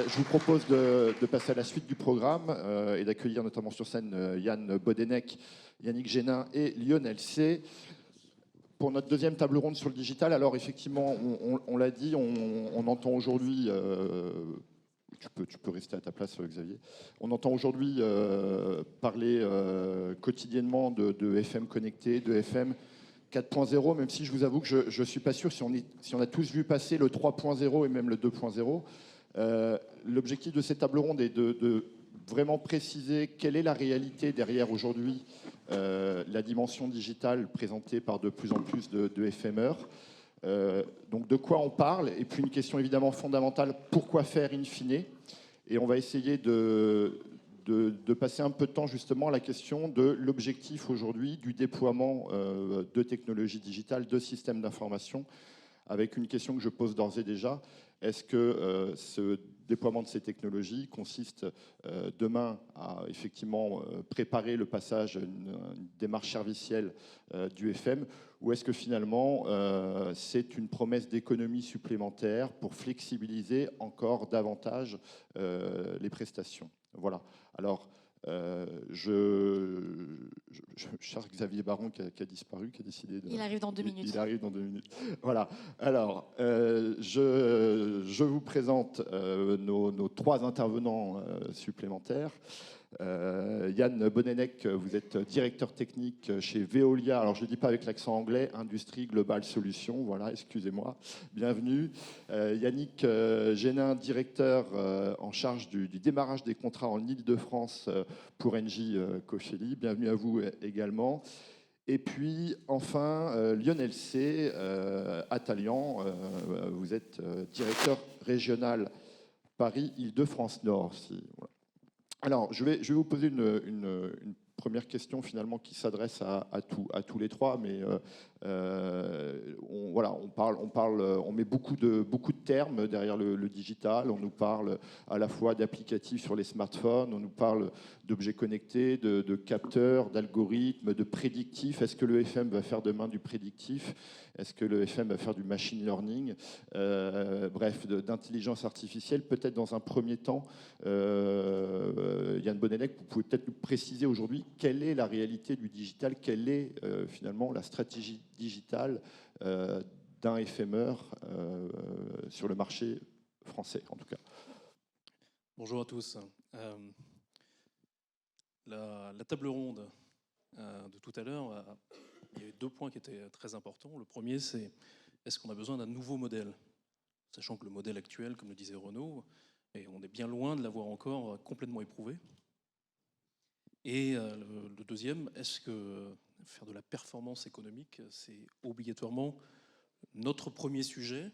Je vous propose de passer à la suite du programme et d'accueillir notamment sur scène Yann Bodenec, Yannick Génin et Lionel C. Pour notre deuxième table ronde sur le digital, alors effectivement, on l'a dit, on entend aujourd'hui, tu peux rester à ta place Xavier, on entend aujourd'hui parler quotidiennement de FM connecté, de FM 4.0, même si je vous avoue que je ne suis pas sûr si on a tous vu passer le 3.0 et même le 2.0. L'objectif de cette table ronde est de vraiment préciser quelle est la réalité derrière aujourd'hui la dimension digitale présentée par de plus en plus de FMR. Donc de quoi on parle, et puis une question évidemment fondamentale, pourquoi faire in fine? Et on va essayer de passer un peu de temps justement à la question de l'objectif aujourd'hui du déploiement de technologies digitales, de systèmes d'information, avec une question que je pose d'ores et déjà. Est-ce que ce déploiement de ces technologies consiste demain à effectivement préparer le passage à une démarche servicielle du FM, ou est-ce que finalement c'est une promesse d'économie supplémentaire pour flexibiliser encore davantage les prestations? Voilà. Alors, cher Xavier Baron qui a disparu, qui a décidé de... Il arrive dans 2 minutes. Il arrive dans 2 minutes. Voilà. Alors, je vous présente nos 3 intervenants supplémentaires. Yann Bodenec, vous êtes directeur technique chez Veolia. Alors, je ne le dis pas avec l'accent anglais, Industrie Globale Solutions. Voilà, excusez-moi. Bienvenue. Yannick Génin, directeur en charge du démarrage des contrats en Île-de-France pour Engie Cofeli. Bienvenue à vous également. Et puis, enfin, Lionel C. Atalian, vous êtes directeur régional Paris-Île-de-France Nord. Voilà. Alors, je vais vous poser une première question finalement qui s'adresse à tous les 3, mais on met beaucoup de termes derrière le digital. On nous parle à la fois d'applicatifs sur les smartphones, on nous parle d'objets connectés, de capteurs, d'algorithmes, de prédictifs. Est-ce que le FM va faire demain du prédictif? Est-ce que le FM va faire du machine learning? Bref, d'intelligence artificielle. Peut-être dans un premier temps, Yann Bodenec, vous pouvez peut-être nous préciser aujourd'hui quelle est la réalité du digital, quelle est finalement la stratégie digitale d'un FMR sur le marché français, en tout cas. Bonjour à tous. La table ronde de tout à l'heure, il y avait 2 points qui étaient très importants. Le premier, c'est est-ce qu'on a besoin d'un nouveau modèle? Sachant que le modèle actuel, comme le disait Renaud, et on est bien loin de l'avoir encore complètement éprouvé. Et le deuxième, est-ce que faire de la performance économique, c'est obligatoirement notre premier sujet?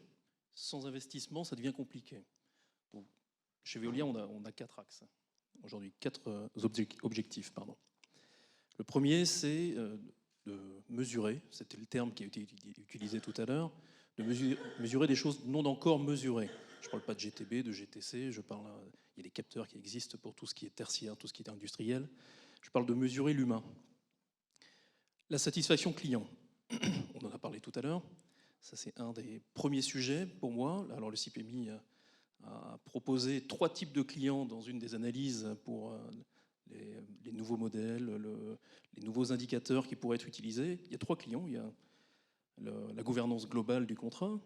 Sans investissement, ça devient compliqué. Donc, chez Veolia, on a 4 axes aujourd'hui, 4 objectifs. Le premier, c'est de mesurer, c'était le terme qui a été utilisé tout à l'heure, de mesurer des choses non encore mesurées. Je ne parle pas de GTB, de GTC, il y a des capteurs qui existent pour tout ce qui est tertiaire, tout ce qui est industriel. Je parle de mesurer l'humain. La satisfaction client, on en a parlé tout à l'heure, ça c'est un des premiers sujets pour moi. Alors le CPMI a proposé 3 types de clients dans une des analyses pour les nouveaux modèles, les nouveaux indicateurs qui pourraient être utilisés. Il y a 3 clients, il y a la gouvernance globale du contrat,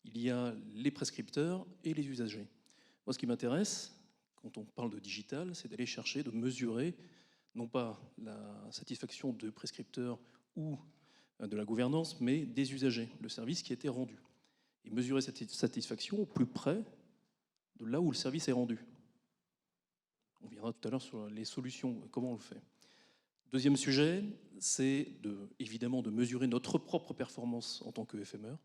il y a les prescripteurs et les usagers. Moi, ce qui m'intéresse, quand on parle de digital, c'est d'aller chercher, de mesurer, non pas la satisfaction de prescripteurs ou de la gouvernance, mais des usagers, le service qui a été rendu. Et mesurer cette satisfaction au plus près de là où le service est rendu. On viendra tout à l'heure sur les solutions, comment on le fait. Deuxième sujet, c'est évidemment de mesurer notre propre performance en tant que FMR,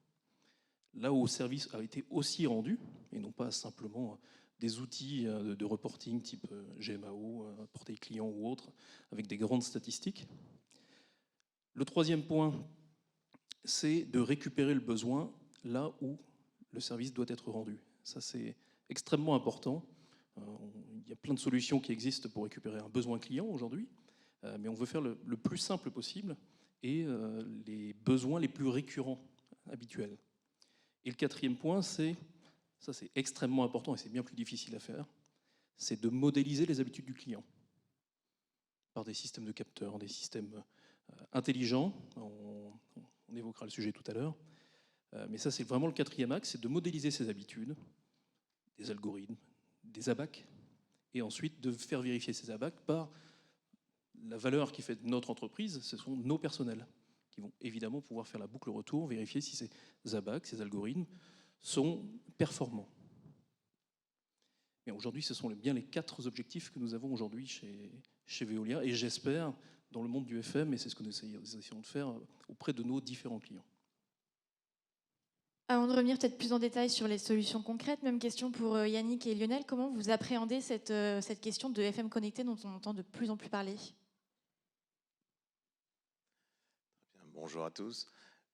là où le service a été aussi rendu, et non pas simplement des outils de reporting type GMAO, portail client ou autre, avec des grandes statistiques. Le troisième point, c'est de récupérer le besoin là où le service doit être rendu. Ça, c'est extrêmement important. Il y a plein de solutions qui existent pour récupérer un besoin client aujourd'hui, mais on veut faire le plus simple possible et les besoins les plus récurrents, habituels. Et le quatrième point, c'est ça c'est extrêmement important et c'est bien plus difficile à faire, c'est de modéliser les habitudes du client par des systèmes de capteurs, des systèmes intelligents. On évoquera le sujet tout à l'heure. Mais ça, c'est vraiment le quatrième axe, c'est de modéliser ses habitudes, des algorithmes, des ABAC, et ensuite de faire vérifier ces ABAC par la valeur qui fait de notre entreprise, ce sont nos personnels, qui vont évidemment pouvoir faire la boucle retour, vérifier si ces ABAC, ces algorithmes, sont performants. Mais aujourd'hui, ce sont bien les 4 objectifs que nous avons aujourd'hui chez Veolia, et j'espère dans le monde du FM, et c'est ce que nous essayons de faire auprès de nos différents clients. Avant de revenir peut-être plus en détail sur les solutions concrètes, même question pour Yannick et Lionel, comment vous appréhendez cette question de FM connecté dont on entend de plus en plus parler? Bonjour à tous.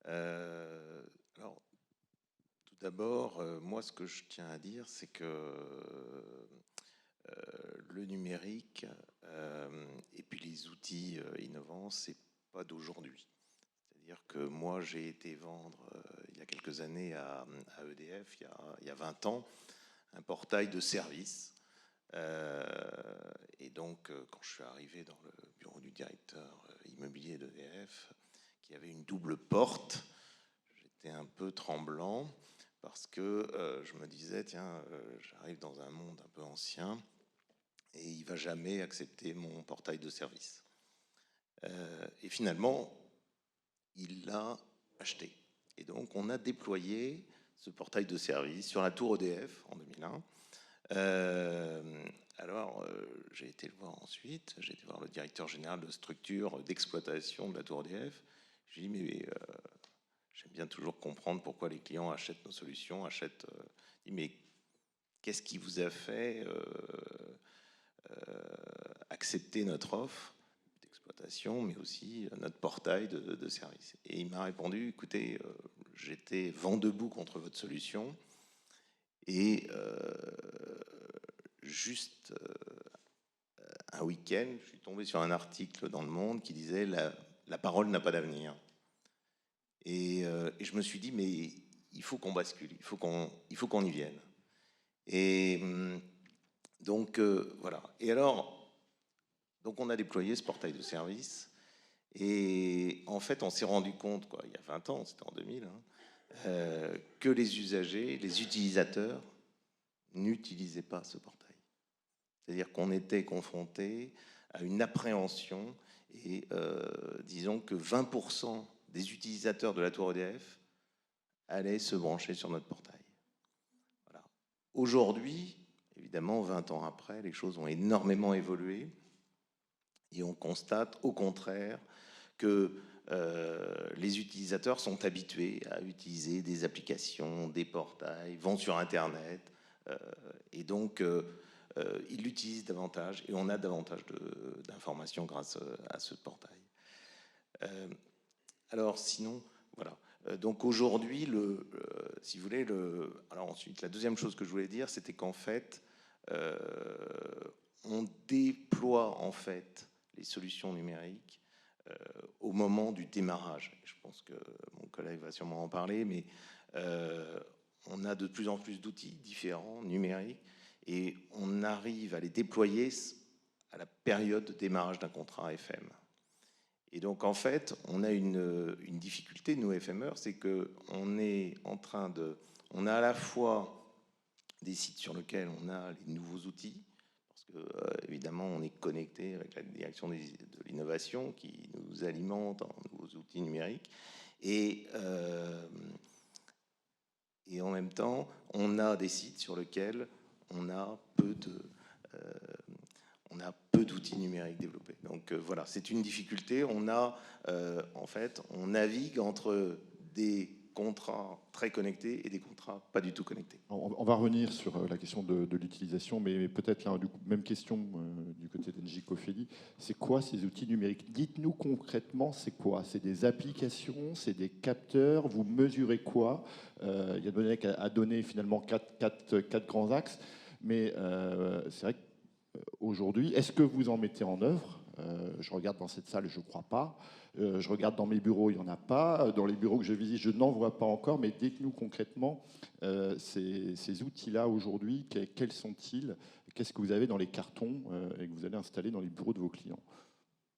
Alors, tout d'abord, moi, ce que je tiens à dire, c'est que le numérique et puis les outils innovants, c'est pas d'aujourd'hui. C'est-à-dire que moi, j'ai été vendre il y a quelques années à EDF, il y a 20 ans, un portail de service. Et donc, quand je suis arrivé dans le bureau du directeur immobilier d'EDF, qui avait une double porte, j'étais un peu tremblant parce que je me disais, tiens, j'arrive dans un monde un peu ancien et il ne va jamais accepter mon portail de service. Et finalement, il l'a acheté. Et donc, on a déployé ce portail de service sur la tour EDF en 2001. Alors, j'ai été le voir ensuite. J'ai été voir le directeur général de structure d'exploitation de la tour EDF. J'ai dit, mais j'aime bien toujours comprendre pourquoi les clients achètent nos solutions, mais qu'est-ce qui vous a fait accepter notre offre d'exploitation, mais aussi notre portail de service? Et il m'a répondu, écoutez, j'étais vent debout contre votre solution, et juste un week-end, je suis tombé sur un article dans Le Monde qui disait la parole n'a pas d'avenir. Et je me suis dit, mais il faut qu'on bascule, il faut qu'on y vienne. Et donc, voilà. Et alors, donc on a déployé ce portail de service. Et en fait, on s'est rendu compte, il y a 20 ans, c'était en 2000, que les usagers, les utilisateurs, n'utilisaient pas ce portail. C'est-à-dire qu'on était confronté à une appréhension et disons que 20% des utilisateurs de la tour EDF allaient se brancher sur notre portail. Voilà. Aujourd'hui, évidemment, 20 ans après, les choses ont énormément évolué et on constate au contraire que les utilisateurs sont habitués à utiliser des applications, des portails, vont sur Internet, et donc ils l'utilisent davantage et on a davantage d'informations grâce à ce portail. Alors sinon, voilà. Donc aujourd'hui, si vous voulez, alors ensuite, la deuxième chose que je voulais dire, c'était qu'en fait, on déploie en fait les solutions numériques au moment du démarrage. Je pense que mon collègue va sûrement en parler, mais on a de plus en plus d'outils différents, numériques, et on arrive à les déployer à la période de démarrage d'un contrat FM. Et donc, en fait, on a une difficulté, nous, FMeurs, c'est qu'on est en train de... On a à la fois des sites sur lesquels on a les nouveaux outils, parce que, évidemment, on est connecté avec la direction de l'innovation qui nous alimente en nouveaux outils numériques. Et en même temps, on a des sites sur lesquels on a peu d'outils numériques développés. Donc voilà, c'est une difficulté. En fait, on navigue entre des contrats très connectés et des contrats pas du tout connectés. On va revenir sur la question de l'utilisation, mais peut-être là, du coup, même question du côté d'Engie Cofeli. C'est quoi ces outils numériques? Dites-nous concrètement, c'est quoi? C'est des applications, c'est des capteurs? Vous mesurez quoi? Yann Boddenec a donné finalement quatre grands axes, mais c'est vrai qu'aujourd'hui, est-ce que vous en mettez en œuvre? Je regarde dans cette salle, je ne crois pas. Je regarde dans mes bureaux, il n'y en a pas. Dans les bureaux que je visite, je n'en vois pas encore. Mais dites-nous concrètement, ces outils-là aujourd'hui, quels sont-ils? Qu'est-ce que vous avez dans les cartons et que vous allez installer dans les bureaux de vos clients?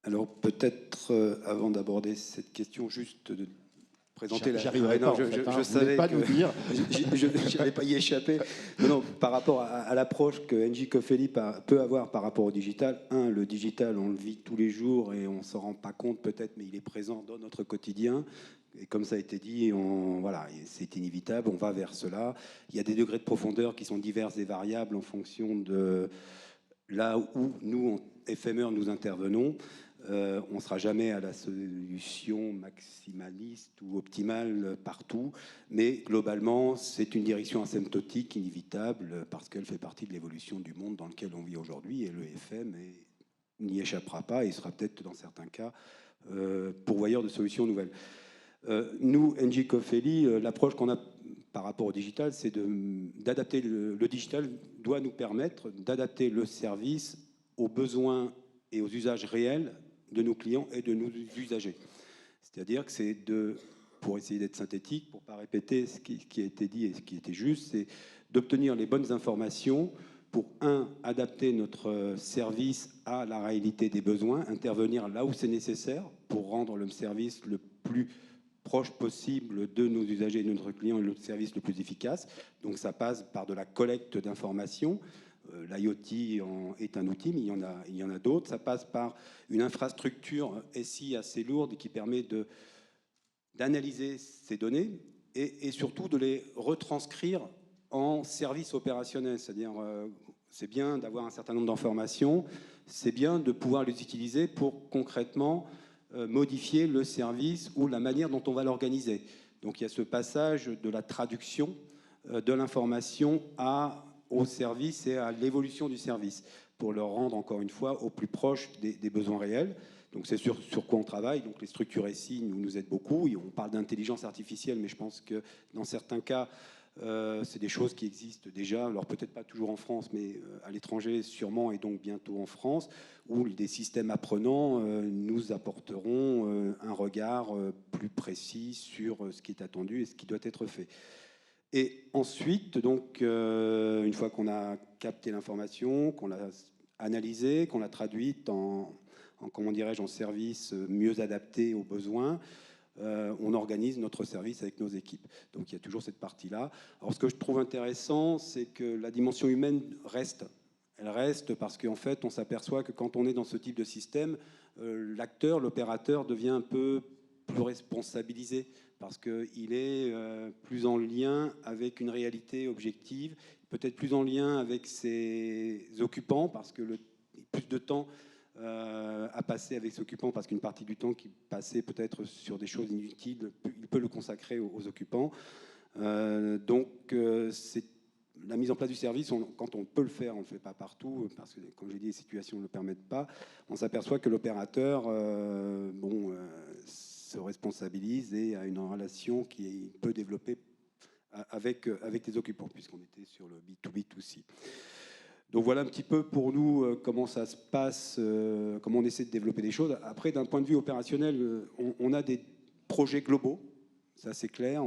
Alors peut-être, avant d'aborder cette question, juste de présenter la... J'arriverai pas, je savais pas que nous dire. je n'allais pas y échapper. Non, par rapport à l'approche que NJ Cofeli peut avoir par rapport au digital, le digital, on le vit tous les jours et on ne s'en rend pas compte peut-être, mais il est présent dans notre quotidien. Et comme ça a été dit, voilà, c'est inévitable, on va vers cela. Il y a des degrés de profondeur qui sont divers et variables en fonction de là où nous, en FMR, nous intervenons. On ne sera jamais à la solution maximaliste ou optimale partout, mais globalement, c'est une direction asymptotique inévitable parce qu'elle fait partie de l'évolution du monde dans lequel on vit aujourd'hui, et le FM n'y échappera pas et sera peut-être dans certains cas pourvoyeur de solutions nouvelles. Nous, NJ Cofeli, l'approche qu'on a par rapport au digital, c'est d'adapter le digital doit nous permettre d'adapter le service aux besoins et aux usages réels de nos clients et de nos usagers. C'est-à-dire que c'est pour essayer d'être synthétique, pour ne pas répéter ce qui a été dit et ce qui était juste, c'est d'obtenir les bonnes informations pour, adapter notre service à la réalité des besoins, intervenir là où c'est nécessaire pour rendre le service le plus proche possible de nos usagers et de notre client et le service le plus efficace. Donc ça passe par de la collecte d'informations. L'IoT est un outil, mais il y en a d'autres. Ça passe par une infrastructure SI assez lourde qui permet d'analyser ces données et surtout de les retranscrire en service opérationnel. C'est-à-dire, c'est bien d'avoir un certain nombre d'informations, c'est bien de pouvoir les utiliser pour concrètement modifier le service ou la manière dont on va l'organiser. Donc il y a ce passage de la traduction de l'information au service et à l'évolution du service, pour le rendre, encore une fois, au plus proche des besoins réels. Donc c'est sur quoi on travaille. Donc les structures SI nous aident beaucoup. On parle d'intelligence artificielle, mais je pense que dans certains cas, c'est des choses qui existent déjà, alors peut-être pas toujours en France, mais à l'étranger sûrement, et donc bientôt en France, où des systèmes apprenants nous apporteront un regard plus précis sur ce qui est attendu et ce qui doit être fait. Et ensuite, donc, une fois qu'on a capté l'information, qu'on l'a analysée, qu'on l'a traduite en service mieux adapté aux besoins, on organise notre service avec nos équipes. Donc il y a toujours cette partie-là. Alors ce que je trouve intéressant, c'est que la dimension humaine reste. Elle reste parce qu'en fait, on s'aperçoit que quand on est dans ce type de système, l'acteur, l'opérateur devient un peu plus responsabilisé parce qu'il est plus en lien avec une réalité objective, peut-être plus en lien avec ses occupants parce que plus de temps à passer avec ses occupants, parce qu'une partie du temps qui passait peut-être sur des choses inutiles, il peut le consacrer aux occupants. Donc, c'est la mise en place du service, quand on peut le faire, on ne le fait pas partout, parce que, comme j'ai dit, les situations ne le permettent pas. On s'aperçoit que l'opérateur se responsabilise et a une relation qui peut développer avec les occupants, puisqu'on était sur le B2B2C. Donc voilà un petit peu pour nous comment ça se passe, comment on essaie de développer des choses. Après, d'un point de vue opérationnel, on a des projets globaux, ça c'est clair.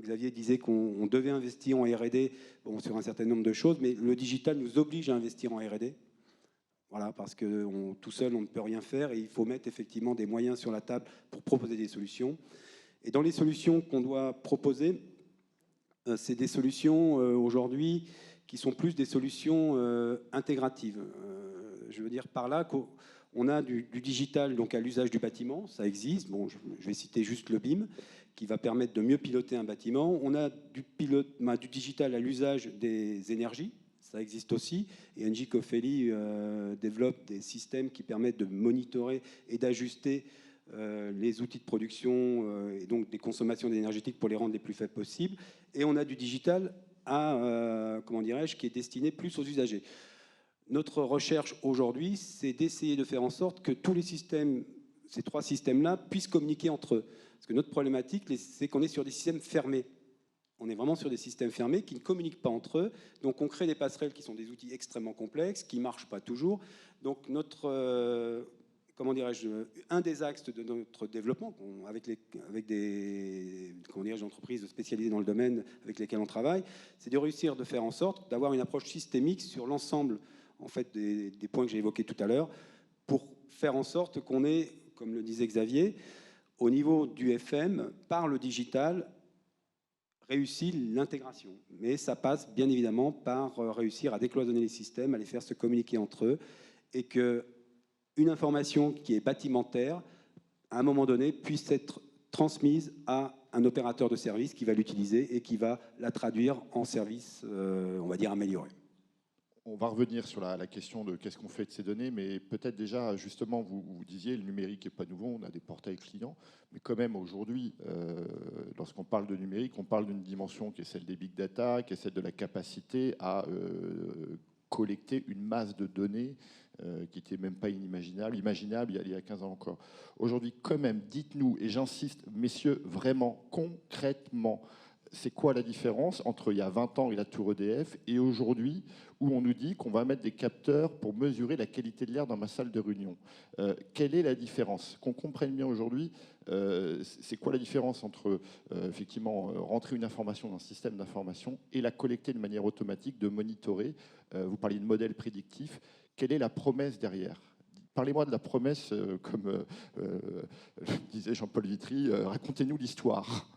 Xavier disait qu'on devait investir en R&D sur un certain nombre de choses, mais le digital nous oblige à investir en R&D. Voilà, parce que tout seul, on ne peut rien faire et il faut mettre effectivement des moyens sur la table pour proposer des solutions. Et dans les solutions qu'on doit proposer, c'est des solutions aujourd'hui qui sont plus des solutions intégratives. Je veux dire par là qu'on a du digital donc à l'usage du bâtiment, ça existe. Bon, je vais citer juste le BIM, qui va permettre de mieux piloter un bâtiment. On a du digital à l'usage des énergies, ça existe aussi. Et NJ Cofeli développe des systèmes qui permettent de monitorer et d'ajuster les outils de production et donc des consommations énergétiques pour les rendre les plus faibles possibles. Et on a du digital qui est destiné plus aux usagers. Notre recherche aujourd'hui, c'est d'essayer de faire en sorte que tous les systèmes, ces trois systèmes-là, puissent communiquer entre eux. Parce que notre problématique, c'est qu'on est sur des systèmes fermés. On est vraiment sur des systèmes fermés qui ne communiquent pas entre eux. Donc on crée des passerelles qui sont des outils extrêmement complexes, qui ne marchent pas toujours. Donc comment dirais-je, un des axes de notre développement, avec des entreprises spécialisées dans le domaine avec lesquelles on travaille, c'est de réussir de faire en sorte d'avoir une approche systémique sur l'ensemble en fait, des points que j'ai évoqués tout à l'heure, pour faire en sorte qu'on ait, comme le disait Xavier, au niveau du FM, par le digital, réussi l'intégration. Mais ça passe bien évidemment par réussir à décloisonner les systèmes, à les faire se communiquer entre eux, et qu'une information qui est bâtimentaire, à un moment donné, puisse être transmise à un opérateur de service qui va l'utiliser et qui va la traduire en service, on va dire, amélioré. On va revenir sur la question de qu'est-ce qu'on fait de ces données, mais peut-être déjà, justement, vous disiez, le numérique n'est pas nouveau, on a des portails clients, mais quand même aujourd'hui, lorsqu'on parle de numérique, on parle d'une dimension qui est celle des big data, qui est celle de la capacité à collecter une masse de données qui n'était même pas imaginable il y a 15 ans encore. Aujourd'hui, quand même, dites-nous, et j'insiste, messieurs, vraiment, concrètement, c'est quoi la différence entre il y a 20 ans et la tour EDF et aujourd'hui où on nous dit qu'on va mettre des capteurs pour mesurer la qualité de l'air dans ma salle de réunion? Quelle est la différence? Qu'on comprenne bien aujourd'hui, c'est quoi la différence entre effectivement rentrer une information dans un système d'information et la collecter de manière automatique, de monitorer? Vous parliez de modèle prédictif. Quelle est la promesse derrière? Parlez-moi de la promesse, comme disait Jean-Paul Vitry, racontez-nous l'histoire.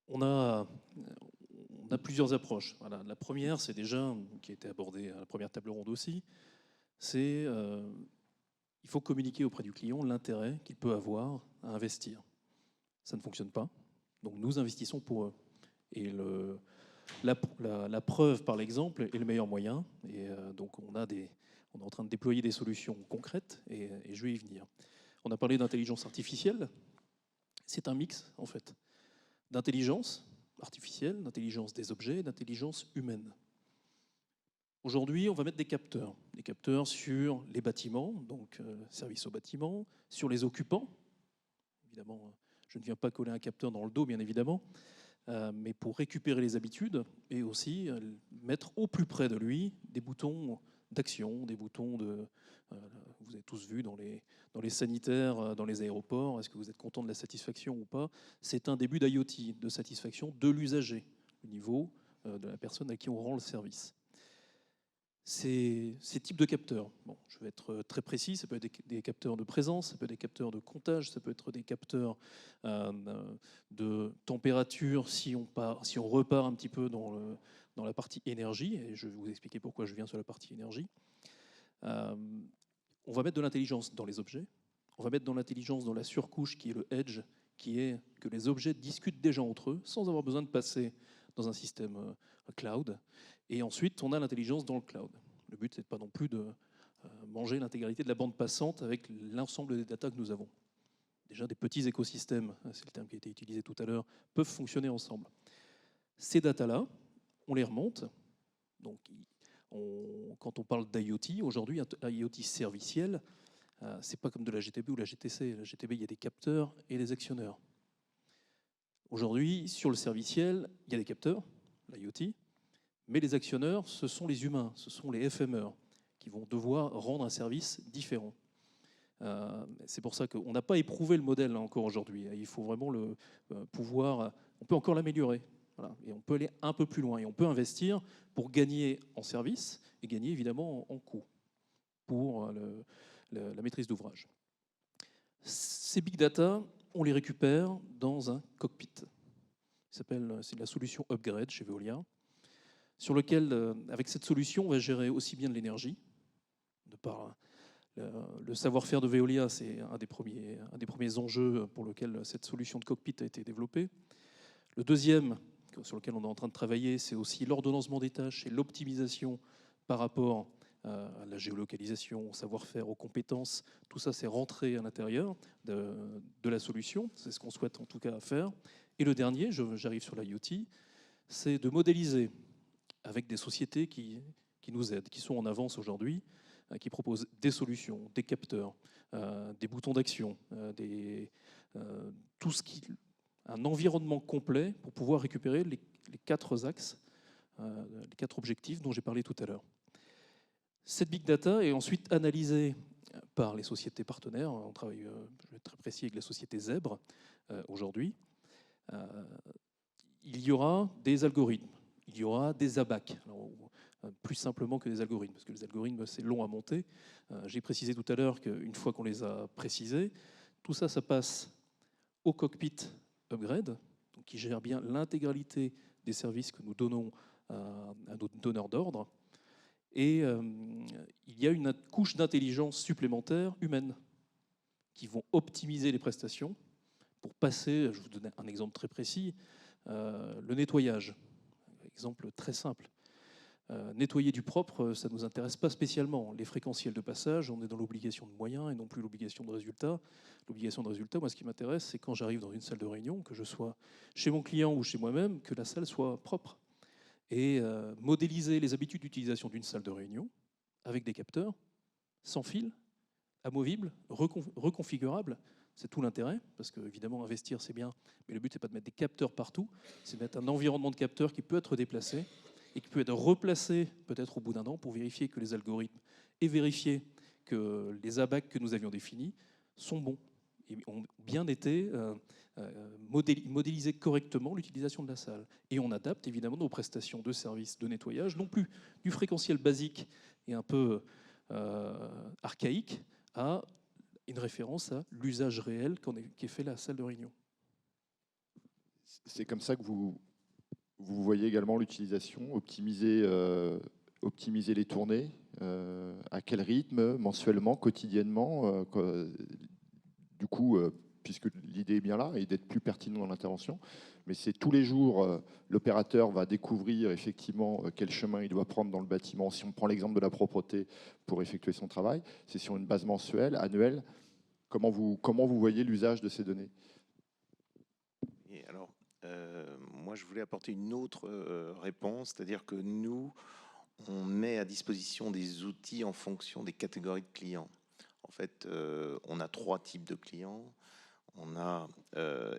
On a plusieurs approches. Voilà. La première, c'est déjà, qui a été abordée à la première table ronde aussi, c'est il faut communiquer auprès du client l'intérêt qu'il peut avoir à investir. Ça ne fonctionne pas, donc nous investissons pour eux. Et la preuve par l'exemple est le meilleur moyen. Et donc on est en train de déployer des solutions concrètes et je vais y venir. On a parlé d'intelligence artificielle. C'est un mix, en fait, d'intelligence artificielle, d'intelligence des objets, d'intelligence humaine. Aujourd'hui, on va mettre des capteurs sur les bâtiments, donc service aux bâtiments, sur les occupants. Évidemment, je ne viens pas coller un capteur dans le dos, bien évidemment, mais pour récupérer les habitudes et aussi mettre au plus près de lui des boutons d'action, des boutons de... vous avez tous vu dans les sanitaires, dans les aéroports, est-ce que vous êtes content de la satisfaction ou pas? C'est un début d'IoT, de satisfaction de l'usager, au niveau de la personne à qui on rend le service. Ces types de capteurs, bon, je vais être très précis, ça peut être des capteurs de présence, ça peut être des capteurs de comptage, ça peut être des capteurs de température si on repart un petit peu dans la partie énergie, et je vais vous expliquer pourquoi je viens sur la partie énergie. On va mettre de l'intelligence dans les objets, on va mettre de l'intelligence dans la surcouche qui est le edge, qui est que les objets discutent déjà entre eux sans avoir besoin de passer dans un système cloud. Et ensuite, on a l'intelligence dans le cloud. Le but, c'est pas non plus de manger l'intégralité de la bande passante avec l'ensemble des datas que nous avons. Déjà, des petits écosystèmes, c'est le terme qui a été utilisé tout à l'heure, peuvent fonctionner ensemble. Ces datas-là, on les remonte. Donc, quand on parle d'IoT, aujourd'hui, un IoT serviciel, c'est pas comme de la GTB ou la GTC. La GTB, il y a des capteurs et des actionneurs. Aujourd'hui, sur le serviciel, il y a des capteurs, l'IoT, mais les actionneurs, ce sont les humains, ce sont les FMR qui vont devoir rendre un service différent. C'est pour ça qu'on n'a pas éprouvé le modèle encore aujourd'hui. Il faut vraiment pouvoir... On peut encore l'améliorer. Voilà. Et on peut aller un peu plus loin. Et on peut investir pour gagner en service et gagner évidemment en coût pour la maîtrise d'ouvrage. Ces big data, on les récupère dans un cockpit. C'est la solution Upgrade chez Veolia, sur lequel, avec cette solution, on va gérer aussi bien de l'énergie, de par le savoir-faire de Veolia, c'est un des premiers enjeux pour lequel cette solution de cockpit a été développée. Le deuxième, sur lequel on est en train de travailler, c'est aussi l'ordonnancement des tâches et l'optimisation par rapport à la géolocalisation, au savoir-faire, aux compétences. Tout ça, c'est rentré à l'intérieur de la solution. C'est ce qu'on souhaite en tout cas faire. Et le dernier, j'arrive sur l'IoT, c'est de modéliser avec des sociétés qui nous aident, qui sont en avance aujourd'hui, qui proposent des solutions, des capteurs, des boutons d'action, des un environnement complet pour pouvoir récupérer les 4 axes, les 4 objectifs dont j'ai parlé tout à l'heure. Cette big data est ensuite analysée par les sociétés partenaires. On travaille, je vais être très précis, avec la société Zèbre aujourd'hui. Il y aura des algorithmes, il y aura des ABAC. Alors, plus simplement que des algorithmes, parce que les algorithmes, c'est long à monter. J'ai précisé tout à l'heure qu'une fois qu'on les a précisés, tout ça, ça passe au cockpit Upgrade, donc qui gère bien l'intégralité des services que nous donnons à nos donneurs d'ordre. Et il y a une couche d'intelligence supplémentaire humaine qui vont optimiser les prestations pour passer, je vous donne un exemple très précis, le nettoyage. Exemple très simple. Nettoyer du propre, ça ne nous intéresse pas spécialement. Les fréquentiels de passage, on est dans l'obligation de moyens et non plus l'obligation de résultat. L'obligation de résultat, moi, ce qui m'intéresse, c'est quand j'arrive dans une salle de réunion, que je sois chez mon client ou chez moi-même, que la salle soit propre. Et modéliser les habitudes d'utilisation d'une salle de réunion avec des capteurs, sans fil, amovibles, reconfigurables. C'est tout l'intérêt, parce qu'évidemment, investir, c'est bien, mais le but, c'est pas de mettre des capteurs partout, c'est de mettre un environnement de capteurs qui peut être déplacé et qui peut être replacé peut-être au bout d'un an pour vérifier que les algorithmes et vérifier que les ABAC que nous avions définis sont bons et ont bien été modélisés correctement l'utilisation de la salle. Et on adapte évidemment nos prestations de services de nettoyage, non plus du fréquentiel basique et un peu archaïque, à une référence à l'usage réel qui est fait la salle de réunion. C'est comme ça que vous voyez également l'utilisation, optimiser les tournées, à quel rythme, mensuellement, quotidiennement, du coup, puisque l'idée est bien là, et d'être plus pertinent dans l'intervention, mais c'est tous les jours, l'opérateur va découvrir effectivement quel chemin il doit prendre dans le bâtiment. Si on prend l'exemple de la propreté pour effectuer son travail, c'est sur une base mensuelle, annuelle. Comment vous voyez l'usage de ces données? Et alors, moi, je voulais apporter une autre réponse, c'est-à-dire que nous, on met à disposition des outils en fonction des catégories de clients. En fait, on a 3 types de clients. On a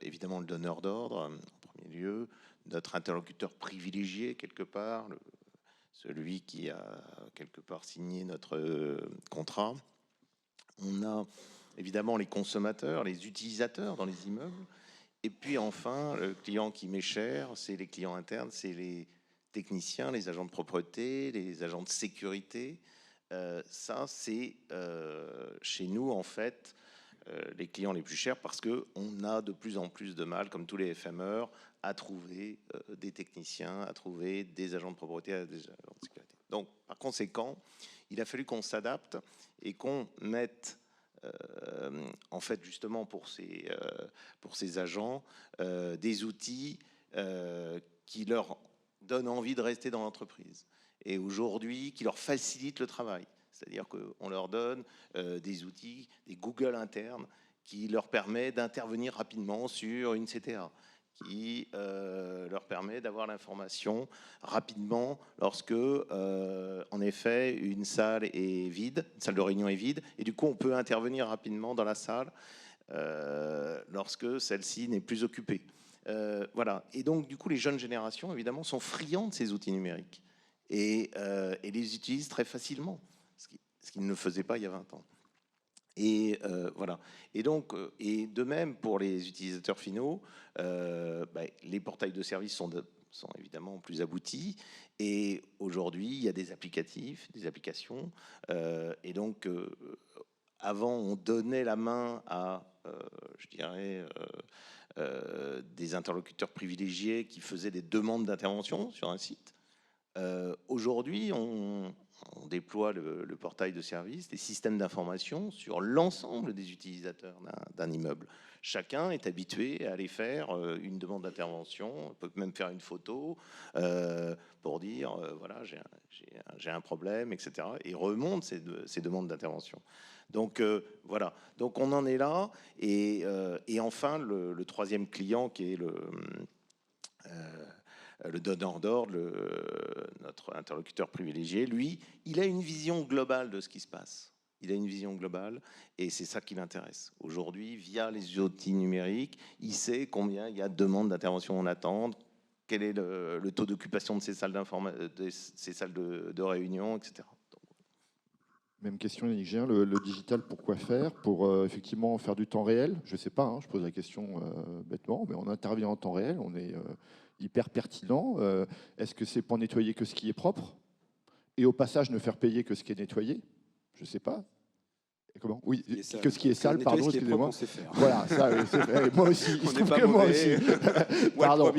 évidemment le donneur d'ordre, en premier lieu, notre interlocuteur privilégié, quelque part, celui qui a quelque part signé notre contrat. On a évidemment les consommateurs, les utilisateurs dans les immeubles. Et puis enfin, le client qui m'est cher, c'est les clients internes, c'est les techniciens, les agents de propreté, les agents de sécurité. Ça, c'est chez nous, en fait, les clients les plus chers parce qu'on a de plus en plus de mal, comme tous les FME, à trouver des techniciens, à trouver des agents de propreté, des agents de sécurité. Donc, par conséquent, il a fallu qu'on s'adapte et qu'on mette en fait, justement, pour ces agents, des outils qui leur donnent envie de rester dans l'entreprise. Et aujourd'hui, qui leur facilitent le travail. C'est-à-dire qu'on leur donne des outils, des Google internes, qui leur permet d'intervenir rapidement sur une CTA, qui leur permet d'avoir l'information rapidement lorsque, en effet, une salle est vide, une salle de réunion est vide, et du coup, on peut intervenir rapidement dans la salle lorsque celle-ci n'est plus occupée. Voilà. Et donc, du coup, les jeunes générations, évidemment, sont friands de ces outils numériques et les utilisent très facilement, ce qu'ils ne faisaient pas il y a 20 ans. Et voilà. Et donc, et de même pour les utilisateurs finaux, les portails de services sont évidemment plus aboutis. Et aujourd'hui, il y a des applicatifs, des applications. Et donc, avant, on donnait la main à, je dirais, des interlocuteurs privilégiés qui faisaient des demandes d'intervention sur un site. Aujourd'hui, on déploie le portail de service, des systèmes d'information sur l'ensemble des utilisateurs d'un immeuble. Chacun est habitué à aller faire une demande d'intervention, on peut même faire une photo pour dire voilà, j'ai un problème, etc. Et remonte ces demandes d'intervention. Donc voilà, donc on en est là. Et enfin, le troisième client qui est le donneur d'ordre, notre interlocuteur privilégié, lui, il a une vision globale de ce qui se passe. il a une vision globale, et c'est ça qui l'intéresse. Aujourd'hui, via les outils numériques, il sait combien il y a de demandes d'intervention en attente, quel est le taux d'occupation de ces salles, de réunion, etc. Même question, Yannick Géin, le digital, pourquoi faire? Pour effectivement faire du temps réel? Je ne sais pas, hein, je pose la question bêtement, mais on intervient en temps réel, on est hyper pertinent. Est-ce que c'est pour nettoyer que ce qui est propre? Et au passage, ne faire payer que ce qui est nettoyé? Je ne sais pas. Et comment? Oui, que ce qui est sale, pardon, excusez-moi. Voilà, ça, oui, c'est vrai. Moi aussi, il se trouve que moi aussi. Pardon.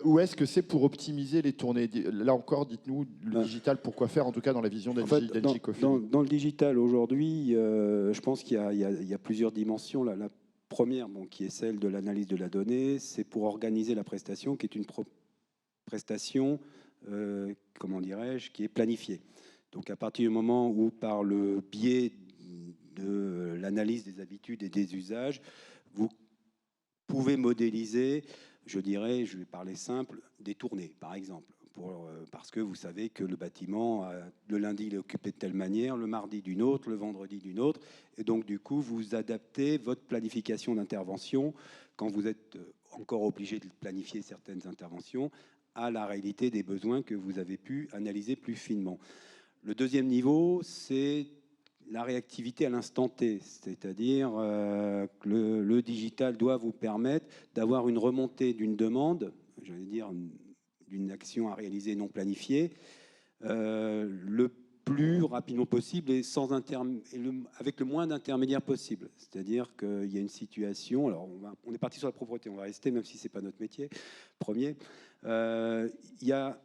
Ou est-ce que c'est pour optimiser les tournées? Là encore, dites-nous, le digital, pourquoi faire, en tout cas dans la vision d'Engie Cofeli? Dans le digital aujourd'hui, je pense qu'il y a plusieurs dimensions. La première, qui est celle de l'analyse de la donnée, c'est pour organiser la prestation, qui est une prestation, comment dirais-je, qui est planifiée. Donc à partir du moment où, par le biais de l'analyse des habitudes et des usages, vous pouvez modéliser, je vais parler simple, des tournées, par exemple. Parce que vous savez que le bâtiment, le lundi, il est occupé de telle manière, le mardi d'une autre, le vendredi d'une autre. Et donc, du coup, vous adaptez votre planification d'intervention, quand vous êtes encore obligé de planifier certaines interventions, à la réalité des besoins que vous avez pu analyser plus finement. Le deuxième niveau, c'est la réactivité à l'instant T, c'est-à-dire que le digital doit vous permettre d'avoir une remontée d'une demande, j'allais dire d'une action à réaliser non planifiée, le plus rapidement possible et avec le moins d'intermédiaires possible. C'est-à-dire qu'il y a une situation, alors on est parti sur la propreté, on va rester, même si ce n'est pas notre métier premier. Il y a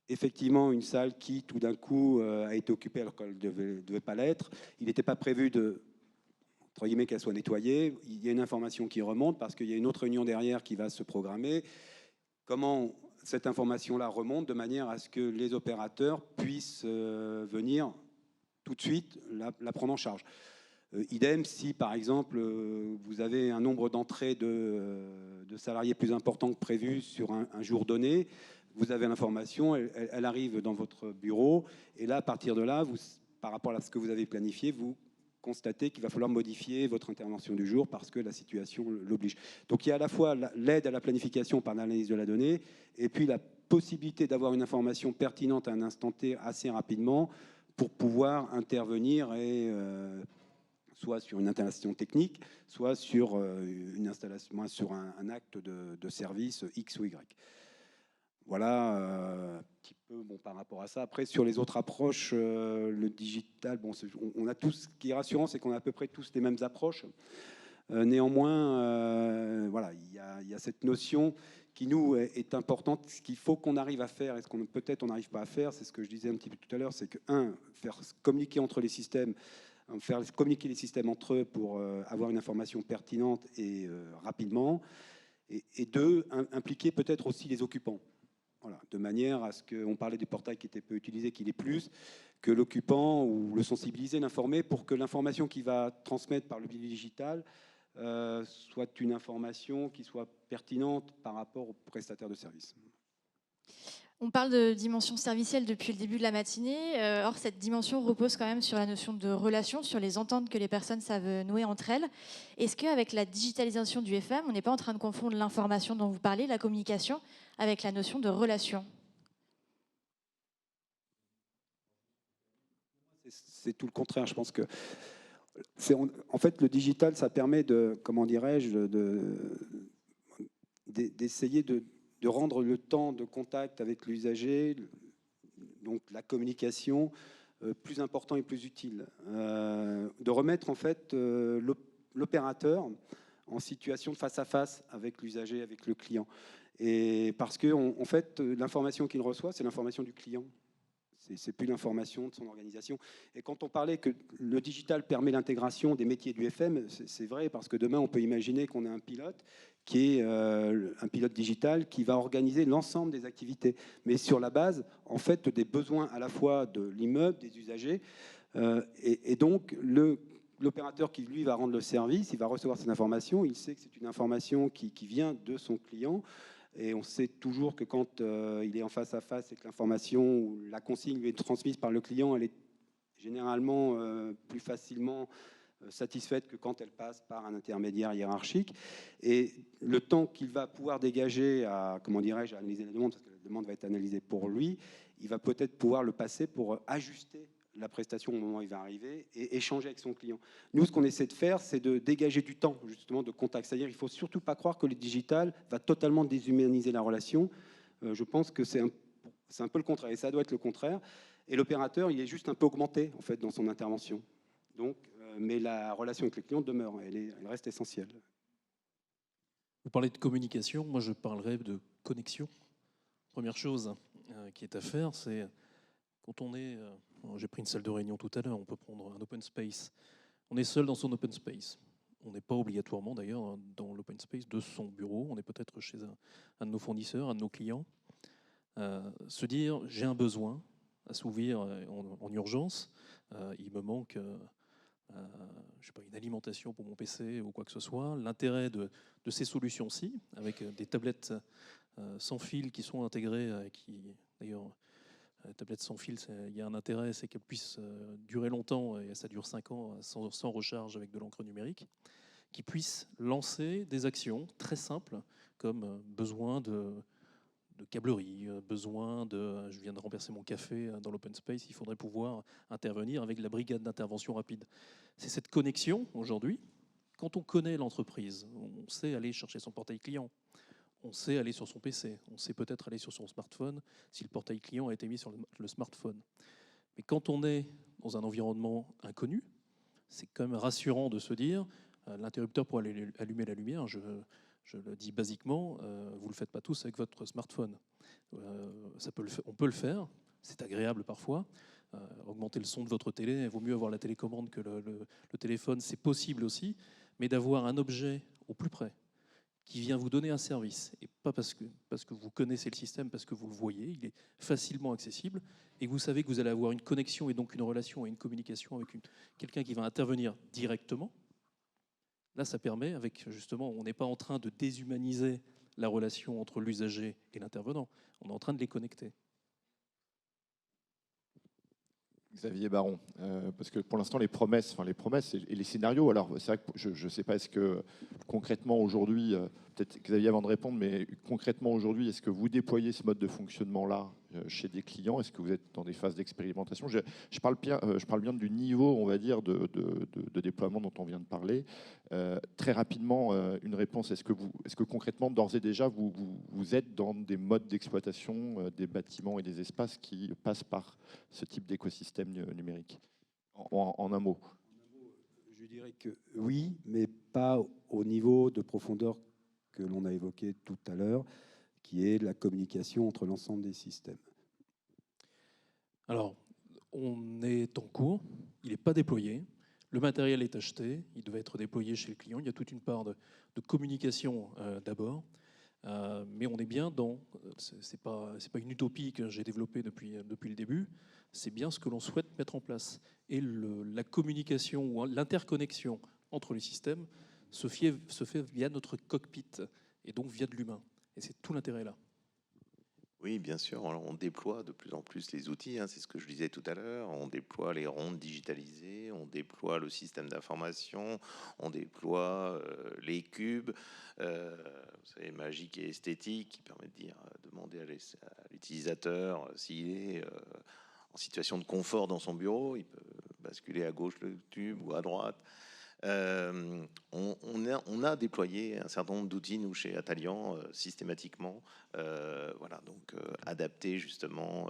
effectivement une salle qui, tout d'un coup, a été occupée alors qu'elle ne devait pas l'être. Il n'était pas prévu entre guillemets, qu'elle soit nettoyée. Il y a une information qui remonte parce qu'il y a une autre réunion derrière qui va se programmer. Comment cette information-là remonte de manière à ce que les opérateurs puissent venir tout de suite la prendre en charge. Idem si, par exemple, vous avez un nombre d'entrées de salariés plus important que prévu sur un jour donné, vous avez l'information, elle arrive dans votre bureau, et là, à partir de là, par rapport à ce que vous avez planifié, vous constatez qu'il va falloir modifier votre intervention du jour parce que la situation l'oblige. Donc il y a à la fois l'aide à la planification par l'analyse de la donnée, et puis la possibilité d'avoir une information pertinente à un instant T assez rapidement pour pouvoir intervenir et soit sur une installation technique, soit sur une installation, sur un acte de service X ou Y. Voilà un petit peu par rapport à ça. Après, sur les autres approches, le digital, on a tous, ce qui est rassurant, c'est qu'on a à peu près tous les mêmes approches. Néanmoins, voilà, il y a cette notion qui, nous, est importante. Ce qu'il faut qu'on arrive à faire, et ce qu'on peut-être on n'arrive pas à faire, c'est ce que je disais un petit peu tout à l'heure, c'est que, faire communiquer entre les systèmes, faire communiquer les systèmes entre eux pour avoir une information pertinente et rapidement, et deux, impliquer peut-être aussi les occupants. Voilà, de manière à ce qu'on parlait du portail qui était peu utilisé, qu'il est plus, que l'occupant ou le sensibiliser, l'informer pour que l'information qu'il va transmettre par le biais digital soit une information qui soit pertinente par rapport aux prestataires de services. On parle de dimension servicielle depuis le début de la matinée. Or, cette dimension repose quand même sur la notion de relation, sur les ententes que les personnes savent nouer entre elles. Est-ce qu'avec la digitalisation du FM, on n'est pas en train de confondre l'information dont vous parlez, la communication, avec la notion de relation? C'est tout le contraire. Je pense que en fait, le digital, ça permet de, comment dirais-je, d'essayer de rendre le temps de contact avec l'usager, donc la communication, plus important et plus utile. De remettre en fait l'opérateur en situation de face à face avec l'usager, avec le client. Et parce que en fait, l'information qu'il reçoit, c'est l'information du client. C'est plus l'information de son organisation. Et quand on parlait que le digital permet l'intégration des métiers du FM, c'est vrai, parce que demain, on peut imaginer qu'on a un pilote qui est un pilote digital qui va organiser l'ensemble des activités, mais sur la base, en fait, des besoins à la fois de l'immeuble, des usagers, et donc l'opérateur qui, lui, va rendre le service, il va recevoir cette information, il sait que c'est une information qui vient de son client. Et on sait toujours que quand il est en face à face et que l'information ou la consigne lui est transmise par le client, elle est généralement plus facilement satisfaite que quand elle passe par un intermédiaire hiérarchique. Et le temps qu'il va pouvoir dégager à, comment dirais-je, à analyser la demande, parce que la demande va être analysée pour lui, il va peut-être pouvoir le passer pour ajuster la prestation au moment où il va arriver et échanger avec son client. Nous, ce qu'on essaie de faire, c'est de dégager du temps, justement, de contact. C'est-à-dire qu'il ne faut surtout pas croire que le digital va totalement déshumaniser la relation. Je pense que c'est un peu le contraire, et ça doit être le contraire. Et l'opérateur, il est juste un peu augmenté, en fait, dans son intervention. Donc, mais la relation avec le client demeure, elle reste essentielle. Vous parlez de communication, moi je parlerai de connexion. Première chose qui est à faire, c'est quand on est... j'ai pris une salle de réunion tout à l'heure, on peut prendre un open space. On est seul dans son open space. On n'est pas obligatoirement d'ailleurs dans l'open space de son bureau, on est peut-être chez un de nos fournisseurs, un de nos clients. Se dire, j'ai un besoin à s'ouvrir en urgence, il me manque... je sais pas, une alimentation pour mon PC ou quoi que ce soit. L'intérêt de ces solutions-ci, avec des tablettes sans fil qui sont intégrées, qui d'ailleurs, tablettes sans fil, il y a un intérêt, c'est qu'elles puissent durer longtemps, et ça dure 5 ans sans recharge avec de l'encre numérique, qui puissent lancer des actions très simples, comme besoin de câblerie, besoin de... Je viens de remplacer mon café dans l'open space, il faudrait pouvoir intervenir avec la brigade d'intervention rapide. C'est cette connexion, aujourd'hui, quand on connaît l'entreprise, on sait aller chercher son portail client, on sait aller sur son PC, on sait peut-être aller sur son smartphone si le portail client a été mis sur le smartphone. Mais quand on est dans un environnement inconnu, c'est quand même rassurant de se dire, l'interrupteur pour aller allumer la lumière, je le dis basiquement, vous ne le faites pas tous avec votre smartphone. On peut le faire, c'est agréable parfois. Augmenter le son de votre télé, il vaut mieux avoir la télécommande que le téléphone, c'est possible aussi, mais d'avoir un objet au plus près qui vient vous donner un service, et pas parce que vous connaissez le système, parce que vous le voyez, il est facilement accessible, et vous savez que vous allez avoir une connexion et donc une relation et une communication avec quelqu'un qui va intervenir directement. Là, ça permet, justement, on n'est pas en train de déshumaniser la relation entre l'usager et l'intervenant, on est en train de les connecter. Xavier Baron, parce que pour l'instant les promesses et les scénarios, alors c'est vrai que je ne sais pas, est-ce que concrètement aujourd'hui, peut-être Xavier avant de répondre, mais concrètement aujourd'hui, est-ce que vous déployez ce mode de fonctionnement-là chez des clients? Est-ce que vous êtes dans des phases d'expérimentation? Je parle bien du niveau, on va dire, de déploiement dont on vient de parler. Très rapidement, une réponse, est-ce que concrètement, d'ores et déjà, vous êtes dans des modes d'exploitation des bâtiments et des espaces qui passent par ce type d'écosystème numérique? En un mot. Je dirais que oui, mais pas au niveau de profondeur que l'on a évoqué tout à l'heure, qui est la communication entre l'ensemble des systèmes. Alors, on est en cours, il n'est pas déployé, le matériel est acheté, il devait être déployé chez le client, il y a toute une part de communication d'abord, mais on est bien dans, c'est pas une utopie que j'ai développée depuis le début, c'est bien ce que l'on souhaite mettre en place. Et la communication ou l'interconnexion entre les systèmes se fait via notre cockpit, et donc via de l'humain. Et c'est tout l'intérêt là. Oui, bien sûr, on déploie de plus en plus les outils, hein, c'est ce que je disais tout à l'heure, on déploie les rondes digitalisées, on déploie le système d'information, on déploie les cubes, vous savez, magique et esthétique, qui permet de demander à l'utilisateur s'il est en situation de confort dans son bureau, il peut basculer à gauche le tube ou à droite. On a déployé un certain nombre d'outils, nous, chez Atalian, systématiquement, voilà, donc adaptés justement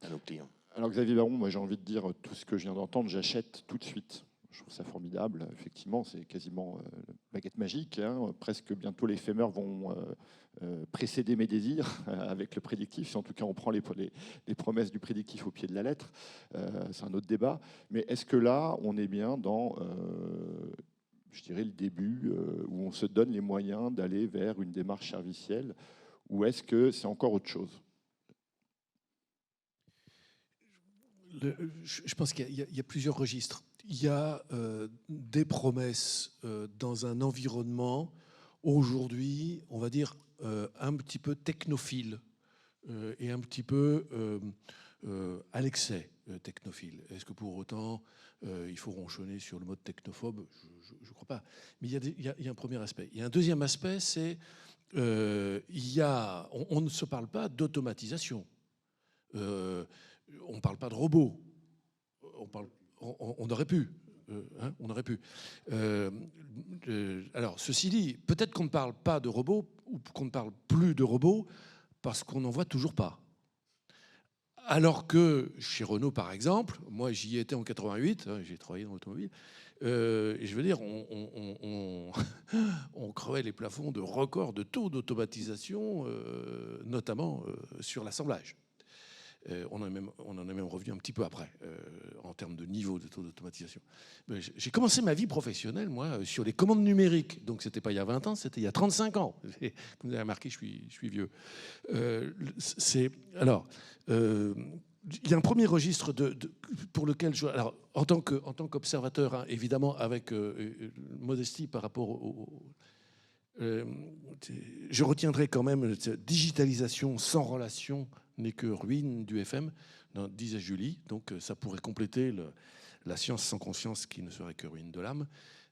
à nos clients. Alors Xavier Baron, moi j'ai envie de dire tout ce que je viens d'entendre, j'achète tout de suite. Je trouve ça formidable. Effectivement, c'est quasiment baguette magique. Hein. Presque bientôt les fémurs vont précéder mes désirs avec le prédictif. En tout cas, on prend les promesses du prédictif au pied de la lettre. C'est un autre débat. Mais est-ce que là, on est bien dans, je dirais, le début où on se donne les moyens d'aller vers une démarche servicielle, ou est-ce que c'est encore autre chose? Je pense qu'il y a plusieurs registres. Il y a des promesses dans un environnement aujourd'hui, on va dire, un petit peu technophile et un petit peu à l'excès. technophile. Est-ce que pour autant il faut ronchonner sur le mode technophobe? Je ne crois pas. Mais il y a un premier aspect. Il y a un deuxième aspect, c'est on ne se parle pas d'automatisation. On ne parle pas de robots. On aurait pu. On aurait pu. Alors, ceci dit, peut-être qu'on ne parle pas de robots ou qu'on ne parle plus de robots parce qu'on n'en voit toujours pas. Alors que chez Renault, par exemple, moi j'y étais en 88, j'ai travaillé dans l'automobile, et je veux dire, on crevait les plafonds de records de taux d'automatisation, notamment sur l'assemblage. On en est même revenu un petit peu après, en termes de niveau de taux d'automatisation. J'ai commencé ma vie professionnelle, moi, sur les commandes numériques. Donc, c'était pas il y a 20 ans, c'était il y a 35 ans. Comme vous avez remarqué, je suis vieux. Alors, il y a un premier registre pour lequel alors, en tant qu'observateur, hein, évidemment, avec modestie par rapport je retiendrai quand même digitalisation sans relation n'est que ruine du FM, disait Julie. Donc ça pourrait compléter la science sans conscience qui ne serait que ruine de l'âme.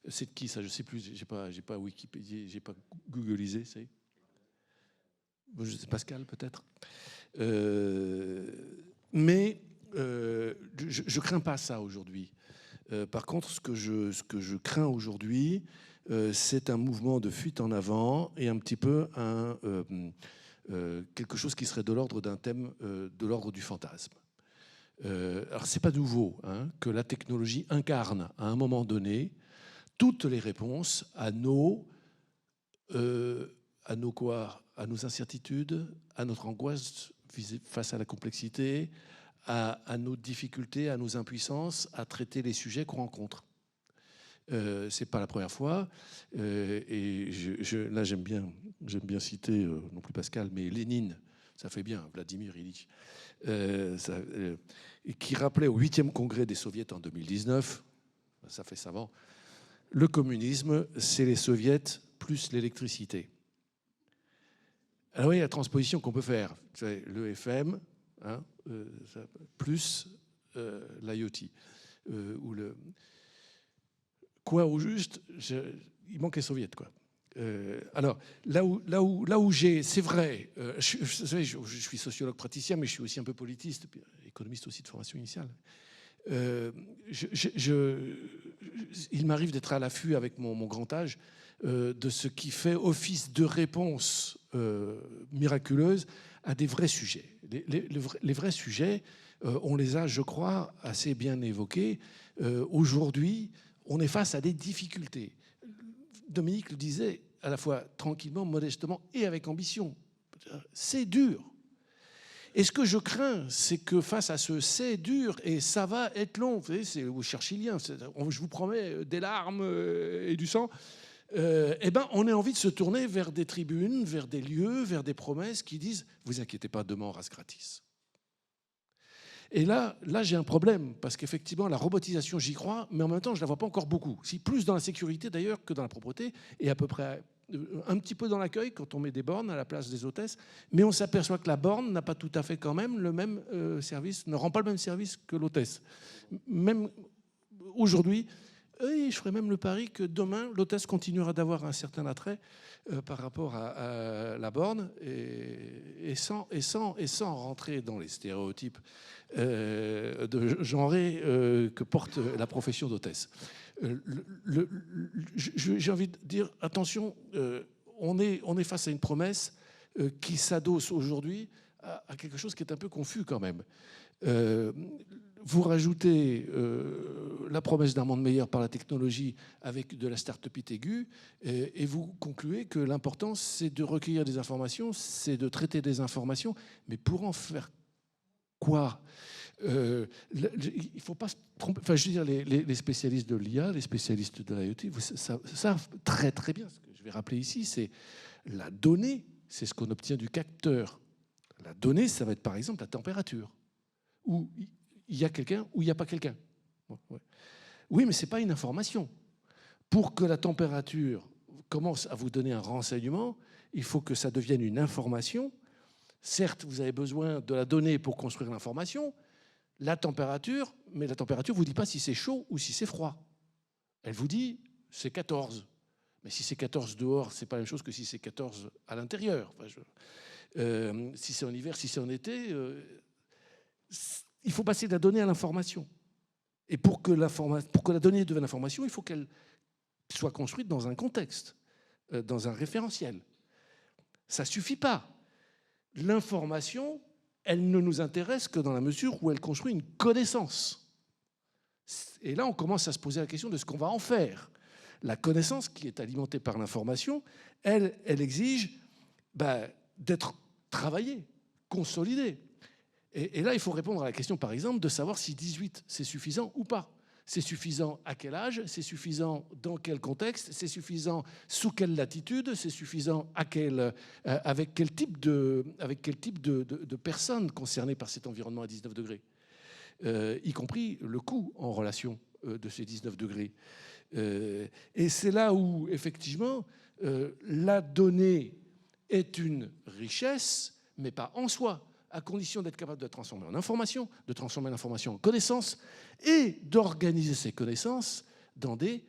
C'est de qui ça? Je ne sais plus. J'ai pas Wikipédia, j'ai pas googlisé. C'est Pascal peut-être. Mais je crains pas ça aujourd'hui. Par contre, ce que je crains aujourd'hui, c'est un mouvement de fuite en avant et un petit peu quelque chose qui serait de l'ordre d'un thème de l'ordre du fantasme. Alors c'est pas nouveau que la technologie incarne à un moment donné toutes les réponses à nos incertitudes, à notre angoisse face à la complexité, à nos difficultés, à nos impuissances à traiter les sujets qu'on rencontre. C'est pas la première fois. Et là, j'aime bien citer, non plus Pascal, mais Lénine, ça fait bien, Vladimir Ilyich, qui rappelait au 8e congrès des soviets en 2019, ça fait savant, le communisme, c'est les soviets plus l'électricité. Alors oui, la transposition qu'on peut faire, le FM, plus l'IoT, ou le... Quoi au juste, il manque les soviets, quoi. Alors, là où j'ai... C'est vrai, je suis sociologue praticien, mais je suis aussi un peu politiste, économiste aussi de formation initiale. Il m'arrive d'être à l'affût avec mon grand âge de ce qui fait office de réponse miraculeuse à des vrais sujets. Les vrais sujets, on les a, je crois, assez bien évoqués. Aujourd'hui, on est face à des difficultés. Dominique le disait à la fois tranquillement, modestement et avec ambition. C'est dur. Et ce que je crains, c'est que face à ce c'est dur et ça va être long, vous savez, c'est au Churchillien, je vous promets des larmes et du sang, on a envie de se tourner vers des tribunes, vers des lieux, vers des promesses qui disent « vous inquiétez pas, demain on rase gratis ». Et là j'ai un problème, parce qu'effectivement, la robotisation, j'y crois, mais en même temps, je ne la vois pas encore beaucoup. Si plus dans la sécurité, d'ailleurs, que dans la propreté, et à peu près un petit peu dans l'accueil, quand on met des bornes à la place des hôtesses. Mais on s'aperçoit que la borne n'a pas tout à fait quand même le même service, ne rend pas le même service que l'hôtesse. Même aujourd'hui, je ferais même le pari que demain, l'hôtesse continuera d'avoir un certain attrait par rapport à la borne, et sans rentrer dans les stéréotypes genrés que porte la profession d'hôtesse. J'ai envie de dire, attention, on est face à une promesse qui s'adosse aujourd'hui à quelque chose qui est un peu confus quand même. Vous rajoutez la promesse d'un monde meilleur par la technologie avec de la start-upite aiguë, et vous concluez que l'important, c'est de recueillir des informations, c'est de traiter des informations, mais pour en faire quoi? Il ne faut pas se tromper. Enfin, je veux dire, les spécialistes de l'IA, les spécialistes de l'IoT, vous savent très très bien. Ce que je vais rappeler ici, c'est la donnée, c'est ce qu'on obtient du capteur. La donnée, ça va être par exemple la température. Où il y a quelqu'un ou il n'y a pas quelqu'un. Oui, mais ce n'est pas une information. Pour que la température commence à vous donner un renseignement, il faut que ça devienne une information. Certes, vous avez besoin de la donnée pour construire l'information. la température, mais la température ne vous dit pas si c'est chaud ou si c'est froid. Elle vous dit c'est 14. Mais si c'est 14 dehors, c'est pas la même chose que si c'est 14 à l'intérieur. Enfin, si c'est en hiver, si c'est en été, il faut passer de la donnée à l'information. Et pour que la donnée devienne information, il faut qu'elle soit construite dans un contexte, dans un référentiel. Ça ne suffit pas. L'information, elle ne nous intéresse que dans la mesure où elle construit une connaissance. Et là, on commence à se poser la question de ce qu'on va en faire. La connaissance qui est alimentée par l'information, elle exige d'être travaillée, consolidée. Et là, il faut répondre à la question, par exemple, de savoir si 18, c'est suffisant ou pas. C'est suffisant à quel âge? C'est suffisant dans quel contexte? C'est suffisant sous quelle latitude? C'est suffisant avec quel type de personnes concernées par cet environnement à 19 degrés, y compris le coût en relation de ces 19 degrés. Et c'est là où, effectivement, la donnée est une richesse, mais pas en soi, à condition d'être capable de transformer en information, de transformer l'information en connaissance et d'organiser ces connaissances dans des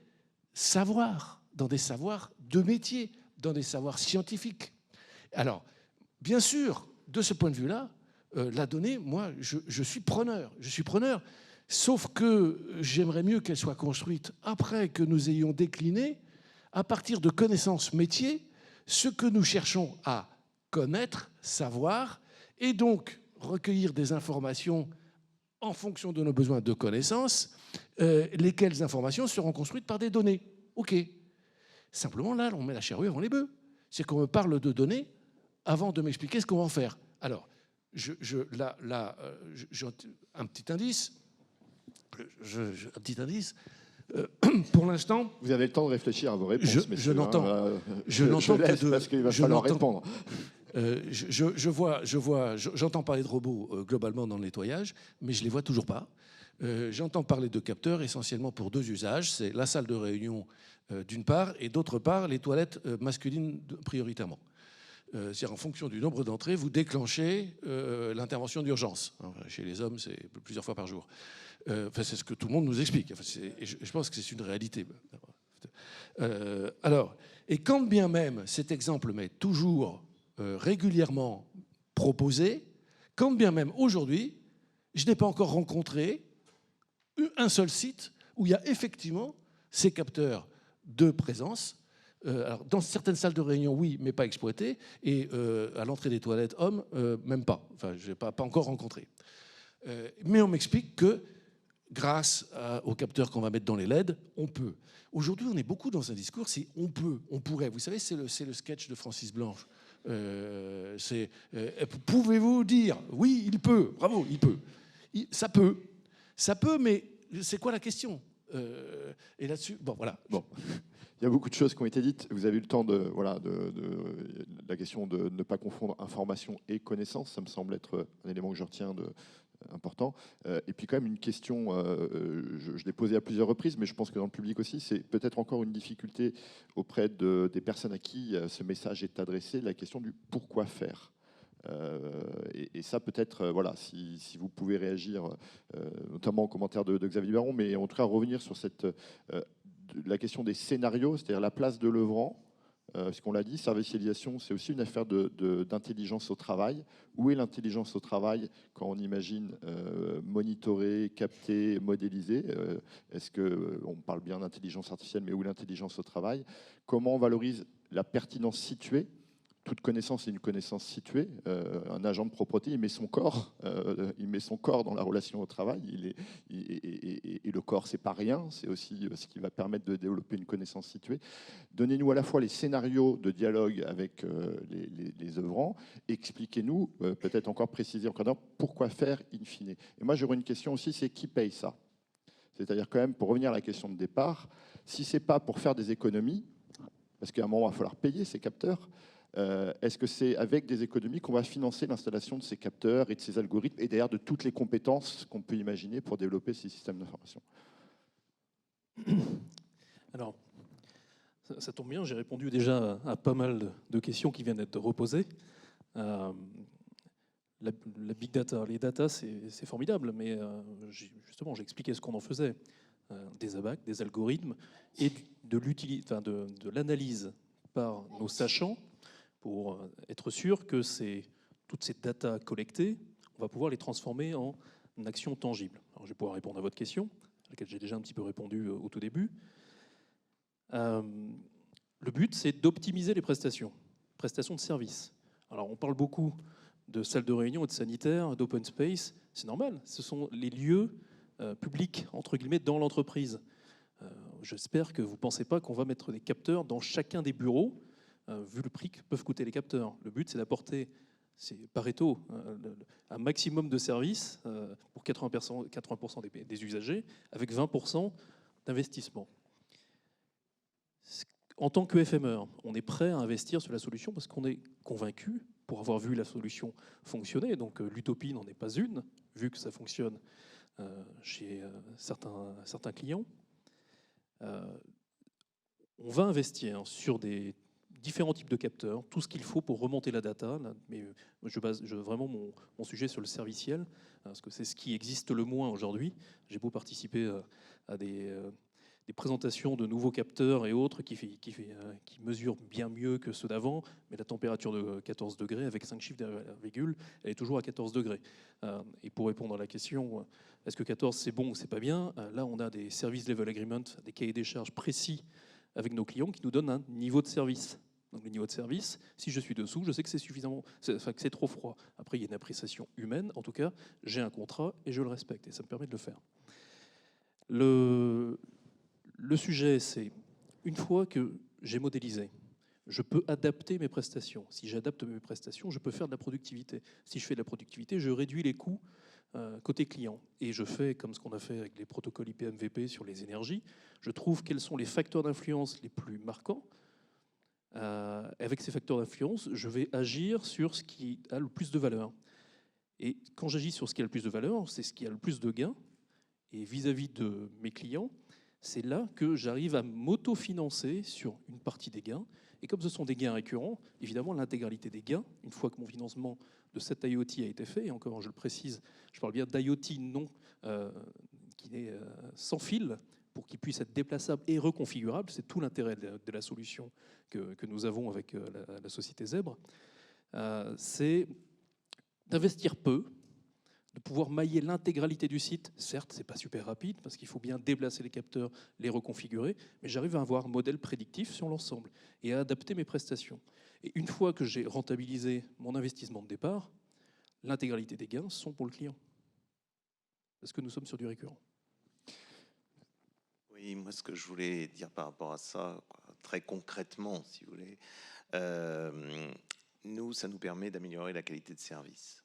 savoirs de métier, dans des savoirs scientifiques. Alors, bien sûr, de ce point de vue-là, la donnée, moi, je suis preneur. Sauf que j'aimerais mieux qu'elle soit construite après que nous ayons décliné, à partir de connaissances métiers, ce que nous cherchons à connaître, savoir, et donc recueillir des informations en fonction de nos besoins de connaissances, lesquelles informations seront construites par des données. OK. Simplement, là, on met la charrue avant les bœufs. C'est qu'on me parle de données avant de m'expliquer ce qu'on va en faire. Alors, un petit indice. Pour l'instant... Vous avez le temps de réfléchir à vos réponses, je n'entends parce qu'il va falloir répondre. J'entends parler de robots globalement dans le nettoyage, mais je ne les vois toujours pas. J'entends parler de capteurs essentiellement pour deux usages. C'est la salle de réunion d'une part, et d'autre part, les toilettes masculines prioritairement. C'est-à-dire en fonction du nombre d'entrées, vous déclenchez l'intervention d'urgence. Chez les hommes, c'est plusieurs fois par jour. C'est ce que tout le monde nous explique. Et je pense que c'est une réalité. Et quand bien même cet exemple m'est toujours régulièrement proposé, quand bien même aujourd'hui, je n'ai pas encore rencontré un seul site où il y a effectivement ces capteurs de présence. Alors, dans certaines salles de réunion, oui, mais pas exploitées. Et à l'entrée des toilettes, hommes, même pas. Enfin, je n'ai pas encore rencontré. Mais on m'explique que grâce aux capteurs qu'on va mettre dans les LED, on peut. Aujourd'hui, on est beaucoup dans un discours, c'est on peut, on pourrait. Vous savez, c'est le sketch de Francis Blanche. Pouvez-vous dire, oui, il peut, bravo, il peut. Ça peut, mais c'est quoi la question? Et là-dessus, bon, voilà. Bon. Il y a beaucoup de choses qui ont été dites. Vous avez eu le temps de la question de ne pas confondre information et connaissance. Ça me semble être un élément que je retiens important. Et puis quand même une question, je l'ai posée à plusieurs reprises, mais je pense que dans le public aussi, c'est peut-être encore une difficulté auprès des personnes à qui ce message est adressé, la question du pourquoi faire. Et ça peut-être, voilà, si vous pouvez réagir, notamment en commentaire de Xavier Baron, mais en tout cas revenir sur la question des scénarios, c'est-à-dire la place de l'œuvrant. Ce qu'on l'a dit, servicialisation, c'est aussi une affaire d'intelligence au travail. Où est l'intelligence au travail quand on imagine monitorer, capter, modéliser? Est-ce qu'on parle bien d'intelligence artificielle, mais où est l'intelligence au travail? Comment on valorise la pertinence située? Toute connaissance est une connaissance située. Un agent de propreté, il met son corps dans la relation au travail. Et le corps, c'est pas rien. C'est aussi ce qui va permettre de développer une connaissance située. Donnez-nous à la fois les scénarios de dialogue avec les œuvrants. Expliquez-nous, peut-être encore préciser encore pourquoi faire in fine. Et moi, j'aurais une question aussi, c'est qui paye ça? C'est-à-dire quand même, pour revenir à la question de départ, si c'est pas pour faire des économies, parce qu'à un moment, il va falloir payer ces capteurs. Est-ce que c'est avec des économies qu'on va financer l'installation de ces capteurs et de ces algorithmes et d'ailleurs de toutes les compétences qu'on peut imaginer pour développer ces systèmes d'information? Alors, ça tombe bien, j'ai répondu déjà à pas mal de questions qui viennent d'être reposées. la big data. Les data, c'est formidable, mais justement, j'ai expliqué ce qu'on en faisait. Des ABAC, des algorithmes, et de l'analyse par nos sachants pour être sûr que toutes ces datas collectées, on va pouvoir les transformer en actions tangibles. Alors, je vais pouvoir répondre à votre question, à laquelle j'ai déjà un petit peu répondu au tout début. Le but, c'est d'optimiser les prestations de services. Alors, on parle beaucoup de salles de réunion et de sanitaires, d'open space. C'est normal, ce sont les lieux publics, entre guillemets, dans l'entreprise. J'espère que vous ne pensez pas qu'on va mettre des capteurs dans chacun des bureaux, vu le prix que peuvent coûter les capteurs. Le but, c'est d'apporter, c'est Pareto, un maximum de services pour 80% des usagers, avec 20% d'investissement. En tant que FMeur, on est prêt à investir sur la solution parce qu'on est convaincu, pour avoir vu la solution fonctionner, donc l'utopie n'en est pas une, vu que ça fonctionne chez certains clients. On va investir sur des différents types de capteurs, tout ce qu'il faut pour remonter la data. Mais je base vraiment mon sujet sur le serviciel, parce que c'est ce qui existe le moins aujourd'hui. J'ai beau participer à des présentations de nouveaux capteurs et autres qui mesurent bien mieux que ceux d'avant, mais la température de 14 degrés, avec 5 chiffres derrière la virgule, elle est toujours à 14 degrés. Et pour répondre à la question, est-ce que 14 c'est bon ou c'est pas bien, là on a des service level agreement, des cahiers des charges précis avec nos clients qui nous donnent un niveau de service. Donc le niveau de service, si je suis dessous, je sais que c'est suffisamment, que c'est trop froid. Après, il y a une appréciation humaine. En tout cas, j'ai un contrat et je le respecte. Et ça me permet de le faire. Le sujet, c'est une fois que j'ai modélisé, je peux adapter mes prestations. Si j'adapte mes prestations, je peux faire de la productivité. Si je fais de la productivité, je réduis les coûts côté client. Et je fais comme ce qu'on a fait avec les protocoles IPMVP sur les énergies. Je trouve quels sont les facteurs d'influence les plus marquants. Avec ces facteurs d'influence, je vais agir sur ce qui a le plus de valeur. Et quand j'agis sur ce qui a le plus de valeur, c'est ce qui a le plus de gains. Et vis-à-vis de mes clients, c'est là que j'arrive à m'auto-financer sur une partie des gains. Et comme ce sont des gains récurrents, évidemment, l'intégralité des gains, une fois que mon financement de cette IoT a été fait, et encore, je le précise, je parle bien d'IoT non qui est sans fil, pour qu'il puisse être déplaçable et reconfigurable. C'est tout l'intérêt de la solution que nous avons avec la société Zèbre. C'est d'investir peu, de pouvoir mailler l'intégralité du site. Certes, ce n'est pas super rapide, parce qu'il faut bien déplacer les capteurs, les reconfigurer, mais j'arrive à avoir un modèle prédictif sur l'ensemble et à adapter mes prestations. Et une fois que j'ai rentabilisé mon investissement de départ, l'intégralité des gains sont pour le client. Parce que nous sommes sur du récurrent. Oui, moi, ce que je voulais dire par rapport à ça, très concrètement, si vous voulez, nous, ça nous permet d'améliorer la qualité de service.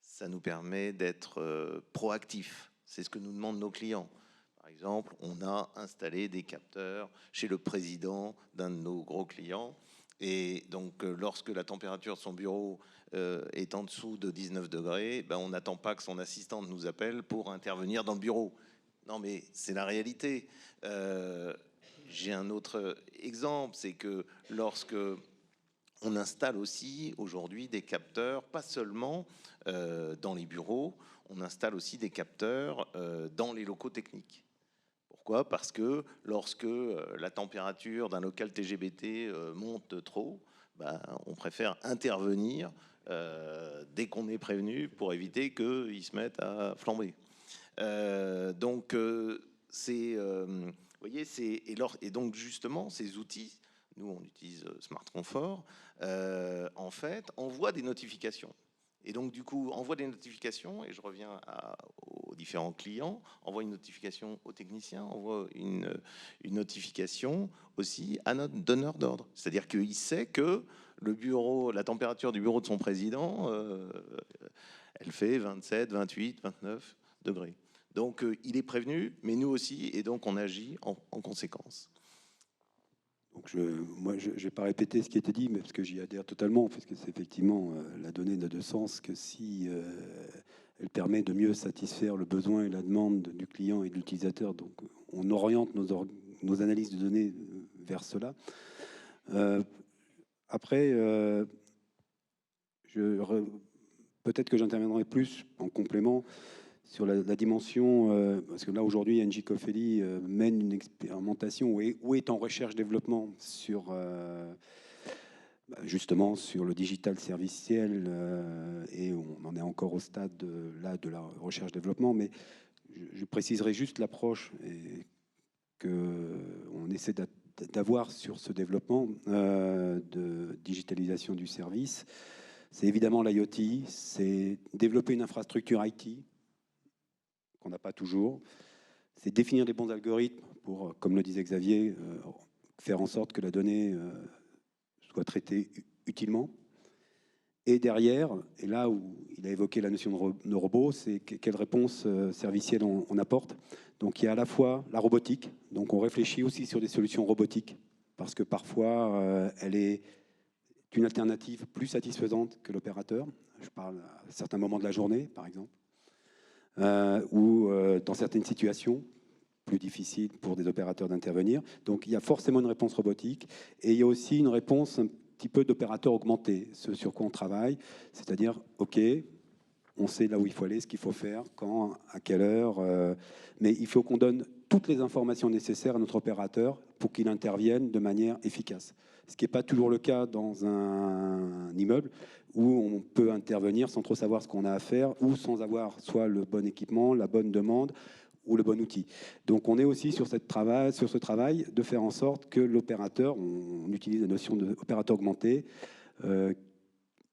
Ça nous permet d'être proactifs. C'est ce que nous demandent nos clients. Par exemple, on a installé des capteurs chez le président d'un de nos gros clients. Et donc, lorsque la température de son bureau est en dessous de 19 degrés, ben, on n'attend pas que son assistante nous appelle pour intervenir dans le bureau. Non, mais c'est la réalité. J'ai un autre exemple, c'est que lorsque on installe aussi aujourd'hui des capteurs, pas seulement dans les bureaux, on installe aussi des capteurs dans les locaux techniques. Pourquoi ? Parce que lorsque la température d'un local TGBT monte trop, ben, on préfère intervenir dès qu'on est prévenu pour éviter qu'ils se mettent à flamber. Donc, vous voyez, et donc justement, ces outils, nous on utilise Smart Confort, en fait, envoie des notifications. Et donc, du coup, envoie des notifications, et je reviens aux différents clients, envoie une notification aux techniciens, envoie une notification aussi à notre donneur d'ordre. C'est-à-dire qu'il sait que le bureau, la température du bureau de son président, elle fait 27, 28, 29 degrés. Donc, il est prévenu, mais nous aussi, et donc on agit en conséquence. Donc moi, je ne vais pas répéter ce qui a été dit, mais parce que j'y adhère totalement, parce que c'est effectivement, la donnée n'a de sens que si elle permet de mieux satisfaire le besoin et la demande du client et de l'utilisateur. Donc, on oriente nos analyses de données vers cela. Après, peut-être que j'interviendrai plus en complément sur la dimension, parce que là aujourd'hui, Engie Coffelli mène une expérimentation ou est en recherche-développement sur justement sur le digital serviciel, et on en est encore au stade là de la recherche-développement, mais je préciserai juste l'approche qu'on essaie d'avoir sur ce développement de digitalisation du service. C'est évidemment l'IoT, c'est développer une infrastructure IT qu'on n'a pas toujours, c'est définir les bons algorithmes pour, comme le disait Xavier, faire en sorte que la donnée soit traitée utilement. Et derrière, et là où il a évoqué la notion de robot, c'est quelle réponse servicielle on apporte. Donc il y a à la fois la robotique, donc on réfléchit aussi sur des solutions robotiques, parce que parfois elle est une alternative plus satisfaisante que l'opérateur. Je parle à certains moments de la journée, par exemple, ou dans certaines situations plus difficiles pour des opérateurs d'intervenir. Donc il y a forcément une réponse robotique, et il y a aussi une réponse un petit peu d'opérateurs augmentés, ce sur quoi on travaille, c'est-à-dire, OK, on sait là où il faut aller, ce qu'il faut faire, quand, à quelle heure, mais il faut qu'on donne toutes les informations nécessaires à notre opérateur pour qu'il intervienne de manière efficace. Ce qui n'est pas toujours le cas dans un immeuble où on peut intervenir sans trop savoir ce qu'on a à faire ou sans avoir soit le bon équipement, la bonne demande ou le bon outil. Donc on est aussi sur ce travail de faire en sorte que l'opérateur, on utilise la notion d'opérateur augmenté,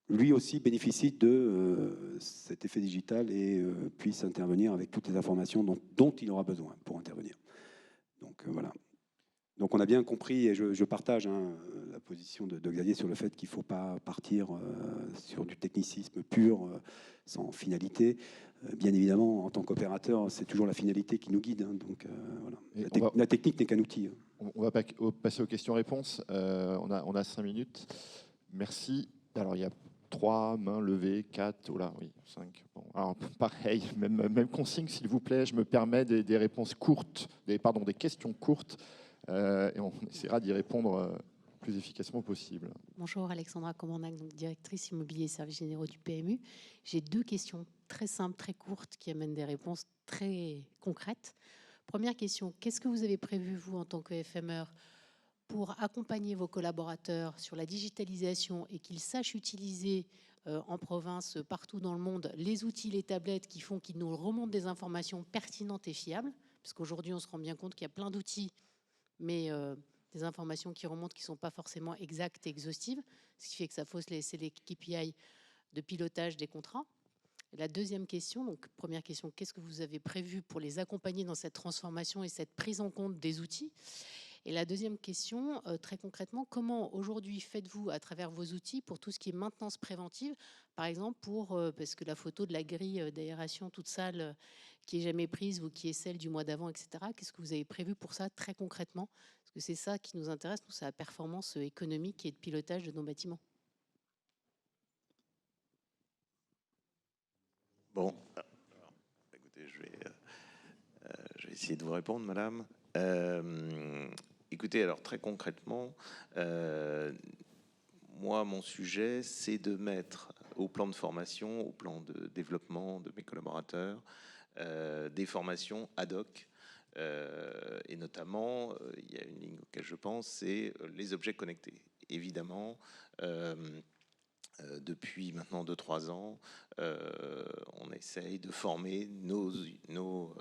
lui aussi bénéficie de cet effet digital et puisse intervenir avec toutes les informations dont il aura besoin pour intervenir. Donc voilà. Donc on a bien compris, et je partage la position de Xavier sur le fait qu'il ne faut pas partir sur du technicisme pur, sans finalité. Bien évidemment, en tant qu'opérateur, c'est toujours la finalité qui nous guide. Donc voilà. La technique n'est qu'un outil. On va passer aux questions-réponses. On a 5 minutes. Merci. Alors il y a 3 mains levées, 4, oh là, oui, 5. Bon, alors pareil, même consigne s'il vous plaît. Je me permets des réponses courtes, des questions courtes. Et on essaiera d'y répondre le plus efficacement possible. Bonjour, Alexandra Commandac, donc directrice immobilier et services généraux du PMU. J'ai 2 questions très simples, très courtes, qui amènent des réponses très concrètes. Première question, qu'est-ce que vous avez prévu, vous, en tant que FMeur, pour accompagner vos collaborateurs sur la digitalisation et qu'ils sachent utiliser en province, partout dans le monde, les outils, les tablettes qui font qu'ils nous remontent des informations pertinentes et fiables? Parce qu'aujourd'hui, on se rend bien compte qu'il y a plein d'outils, mais des informations qui remontent qui ne sont pas forcément exactes et exhaustives, ce qui fait que ça fausse les KPI de pilotage des contrats. Et la deuxième question, donc première question, qu'est-ce que vous avez prévu pour les accompagner dans cette transformation et cette prise en compte des outils? Et la deuxième question, très concrètement, comment aujourd'hui faites-vous à travers vos outils pour tout ce qui est maintenance préventive, par exemple parce que la photo de la grille d'aération toute sale qui est jamais prise ou qui est celle du mois d'avant, etc. Qu'est-ce que vous avez prévu pour ça très concrètement? Parce que c'est ça qui nous intéresse, nous, c'est la performance économique et de pilotage de nos bâtiments. Bon, écoutez, je vais essayer de vous répondre, madame. Écoutez, alors très concrètement, moi, mon sujet, c'est de mettre au plan de formation, au plan de développement de mes collaborateurs, des formations ad hoc. Et notamment, il y a une ligne auquel je pense, c'est les objets connectés. Évidemment, depuis maintenant 2-3 ans, on essaye de former nos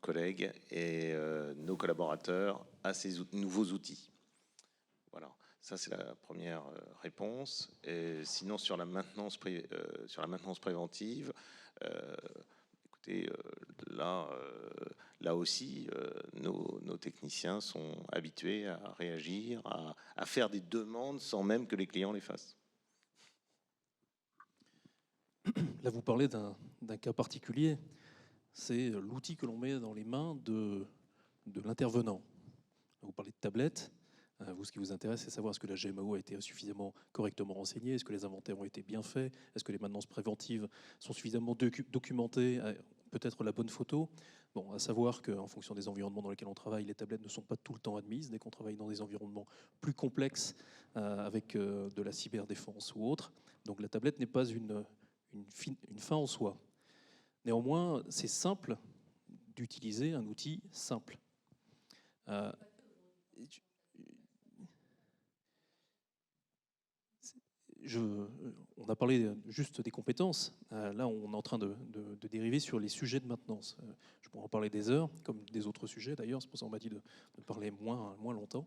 collègues et nos collaborateurs à ces nouveaux outils. Voilà, ça c'est la première réponse. Et sinon, sur la maintenance préventive, écoutez, là aussi, nos techniciens sont habitués à réagir, à faire des demandes sans même que les clients les fassent. Là, vous parlez d'un cas particulier. C'est l'outil que l'on met dans les mains de l'intervenant. Vous parlez de tablettes. Vous, ce qui vous intéresse, c'est savoir est-ce que la GMAO a été suffisamment correctement renseignée, est-ce que les inventaires ont été bien faits, est-ce que les maintenances préventives sont suffisamment documentées, peut-être la bonne photo. Bon, à savoir qu'en fonction des environnements dans lesquels on travaille, les tablettes ne sont pas tout le temps admises. Dès qu'on travaille dans des environnements plus complexes, avec de la cyberdéfense ou autre, donc la tablette n'est pas une une fin en soi. Néanmoins, c'est simple d'utiliser un outil simple. On a parlé juste des compétences. Là, on est en train de dériver sur les sujets de maintenance. Je pourrais en parler des heures, comme des autres sujets d'ailleurs. C'est pour ça qu'on m'a dit de parler moins longtemps.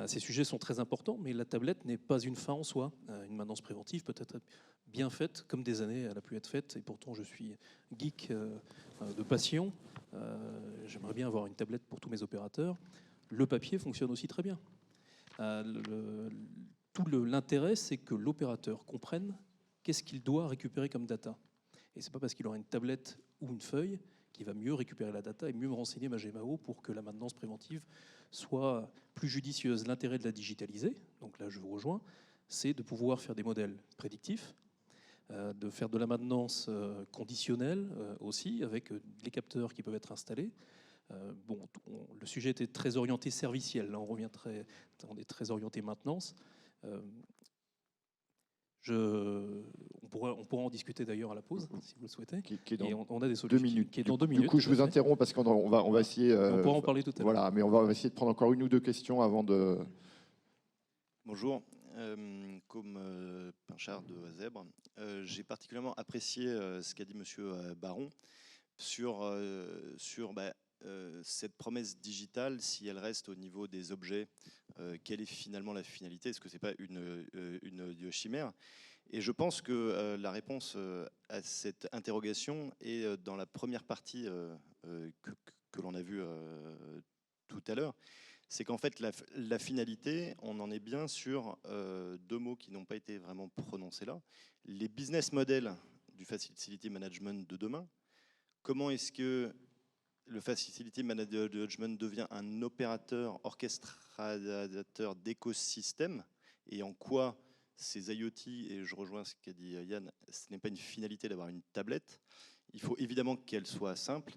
Ces sujets sont très importants, mais la tablette n'est pas une fin en soi. Une maintenance préventive peut être bien faite, comme des années elle a pu être faite. Et pourtant, je suis geek de passion. J'aimerais bien avoir une tablette pour tous mes opérateurs. Le papier fonctionne aussi très bien. Tout l'intérêt, c'est que l'opérateur comprenne qu'est-ce qu'il doit récupérer comme data. Et ce n'est pas parce qu'il aura une tablette ou une feuille qu'il va mieux récupérer la data et mieux me renseigner ma GMAO pour que la maintenance préventive soit plus judicieuse. L'intérêt de la digitaliser, donc là je vous rejoins, c'est de pouvoir faire des modèles prédictifs, de faire de la maintenance conditionnelle aussi, avec les capteurs qui peuvent être installés. Le sujet était très orienté serviciel, là on est très orienté maintenance. On pourra en discuter d'ailleurs à la pause, si vous le souhaitez. Qui est dans et on a des solutions 2 minutes. Qui est dans 2 minutes. Du coup, je vous interromps parce qu'on va essayer. On pourra en parler tout à l'heure. Voilà, mais on va essayer de prendre encore une ou deux questions avant de. Bonjour. Comme Pinchard de Zèbre, j'ai particulièrement apprécié ce qu'a dit Monsieur Baron sur cette promesse digitale, si elle reste au niveau des objets, quelle est finalement la finalité? Est-ce que ce n'est pas une chimère? Et je pense que la réponse à cette interrogation est dans la première partie que l'on a vue tout à l'heure. C'est qu'en fait, la finalité, on en est bien sur deux mots qui n'ont pas été vraiment prononcés là. Les business models du Facility Management de demain. Comment est-ce que le Facility Management devient un opérateur orchestrateur d'écosystème et en quoi ces IoT, et je rejoins ce qu'a dit Yann, ce n'est pas une finalité d'avoir une tablette. Il faut évidemment qu'elle soit simple,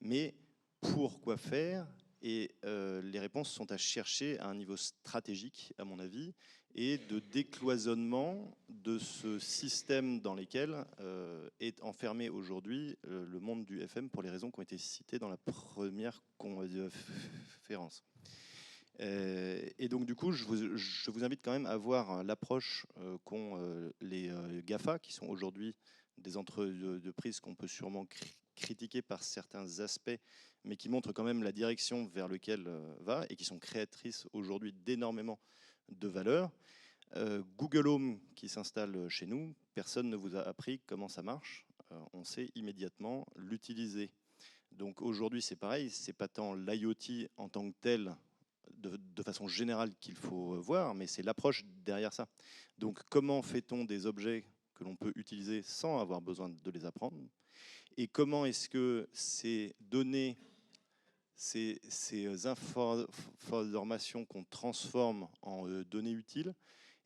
mais pour quoi faire? Et les réponses sont à chercher à un niveau stratégique, à mon avis, et de décloisonnement de ce système dans lequel est enfermé aujourd'hui le monde du FM pour les raisons qui ont été citées dans la première conférence. Et donc du coup, je vous invite quand même à voir l'approche qu'ont les GAFA, qui sont aujourd'hui des entreprises qu'on peut sûrement critiquer par certains aspects, mais qui montrent quand même la direction vers laquelle va et qui sont créatrices aujourd'hui d'énormément de valeur. Google Home qui s'installe chez nous, personne ne vous a appris comment ça marche. On sait immédiatement l'utiliser. Donc aujourd'hui, c'est pareil, c'est pas tant l'IoT en tant que tel, de façon générale qu'il faut voir, mais c'est l'approche derrière ça. Donc comment fait-on des objets que l'on peut utiliser sans avoir besoin de les apprendre? Et comment est-ce que ces données, ces informations qu'on transforme en données utiles,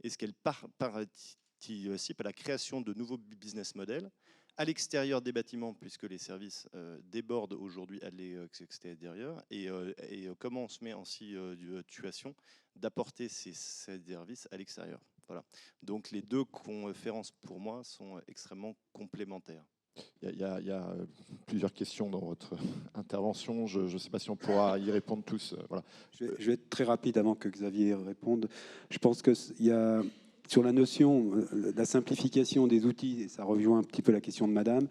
est-ce qu'elles participent à la création de nouveaux business models à l'extérieur des bâtiments, puisque les services débordent aujourd'hui à l'extérieur, et comment on se met en situation d'apporter ces services à l'extérieur. Voilà. Donc les deux conférences, pour moi, sont extrêmement complémentaires. Il y a plusieurs questions dans votre intervention. Je ne sais pas si on pourra y répondre tous. Voilà. Je vais être très rapide avant que Xavier réponde. Je pense qu'il y a, sur la notion de la simplification des outils, et ça rejoint un petit peu la question de Madame,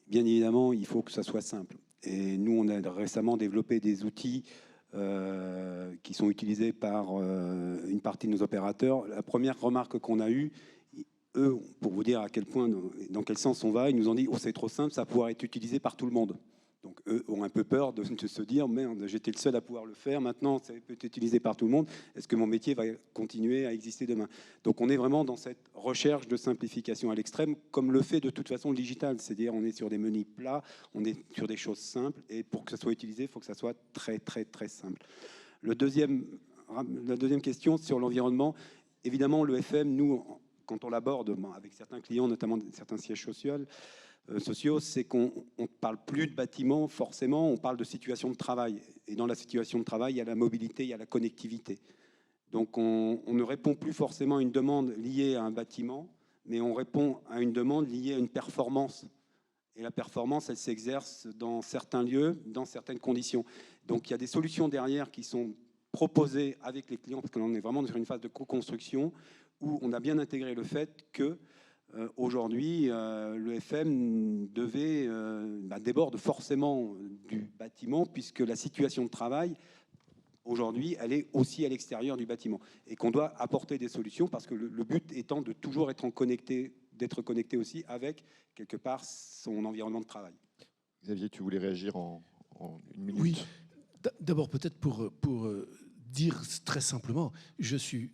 bien évidemment, il faut que ça soit simple. Et nous, on a récemment développé des outils qui sont utilisés par une partie de nos opérateurs. La première remarque qu'on a eue, eux, pour vous dire à quel point, dans quel sens on va, ils nous ont dit « Oh, c'est trop simple, ça va pouvoir être utilisé par tout le monde ». Donc eux ont un peu peur de se dire « Merde, j'étais le seul à pouvoir le faire, maintenant ça peut être utilisé par tout le monde, est-ce que mon métier va continuer à exister demain ?» Donc on est vraiment dans cette recherche de simplification à l'extrême, comme le fait de toute façon le digital, c'est-à-dire on est sur des menus plats, on est sur des choses simples, et pour que ça soit utilisé, il faut que ça soit très très très simple. La deuxième question sur l'environnement, évidemment le FM, nous, quand on l'aborde avec certains clients, notamment certains sièges sociaux, c'est qu'on ne parle plus de bâtiments, forcément, on parle de situation de travail. Et dans la situation de travail, il y a la mobilité, il y a la connectivité. Donc on ne répond plus forcément à une demande liée à un bâtiment, mais on répond à une demande liée à une performance. Et la performance, elle s'exerce dans certains lieux, dans certaines conditions. Donc il y a des solutions derrière qui sont proposées avec les clients, parce que là on est vraiment dans une phase de co-construction où on a bien intégré le fait que aujourd'hui, le FM déborde forcément du bâtiment, puisque la situation de travail, aujourd'hui, elle est aussi à l'extérieur du bâtiment. Et qu'on doit apporter des solutions, parce que le but étant de toujours être d'être connecté aussi avec, quelque part, son environnement de travail. Xavier, tu voulais réagir en une minute? Oui, d'abord peut-être pour dire très simplement, je suis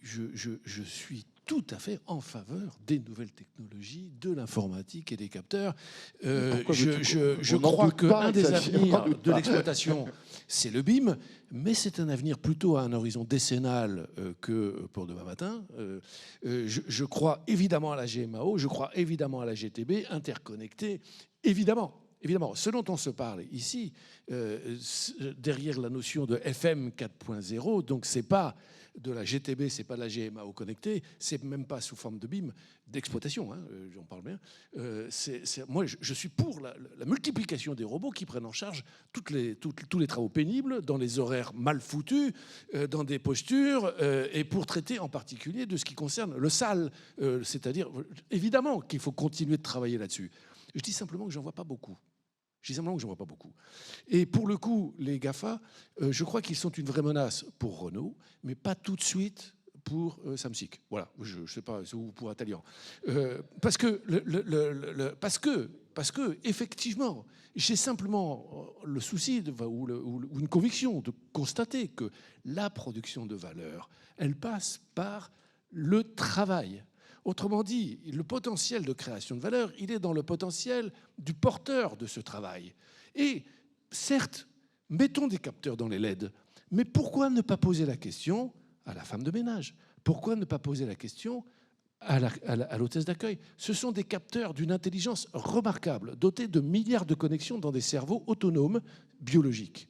tout à fait en faveur des nouvelles technologies, de l'informatique et des capteurs. Je crois qu'un des avenirs de l'exploitation, c'est le BIM, mais c'est un avenir plutôt à un horizon décennal que pour demain matin. Je crois évidemment à la GMAO, je crois évidemment à la GTB, interconnectée, évidemment. Évidemment, ce dont on se parle ici, derrière la notion de FM 4.0, donc c'est pas de la GTB, c'est pas de la GMAO connectée, c'est même pas sous forme de BIM, d'exploitation, hein, j'en parle bien. Moi, je suis pour la multiplication des robots qui prennent en charge tous les travaux pénibles, dans les horaires mal foutus, dans des postures, et pour traiter en particulier de ce qui concerne le sale. C'est-à-dire, évidemment qu'il faut continuer de travailler là-dessus. Je dis simplement que j'en vois pas beaucoup. Et pour le coup, les GAFA, je crois qu'ils sont une vraie menace pour Renault, mais pas tout de suite pour Samsic. Voilà, je ne sais pas, ou pour Atalian. Parce que effectivement, j'ai simplement le souci ou une conviction de constater que la production de valeur, elle passe par le travail. Autrement dit, le potentiel de création de valeur, il est dans le potentiel du porteur de ce travail. Et certes, mettons des capteurs dans les LED, mais pourquoi ne pas poser la question à la femme de ménage? Pourquoi ne pas poser la question à l'hôtesse d'accueil? Ce sont des capteurs d'une intelligence remarquable, dotés de milliards de connexions dans des cerveaux autonomes biologiques.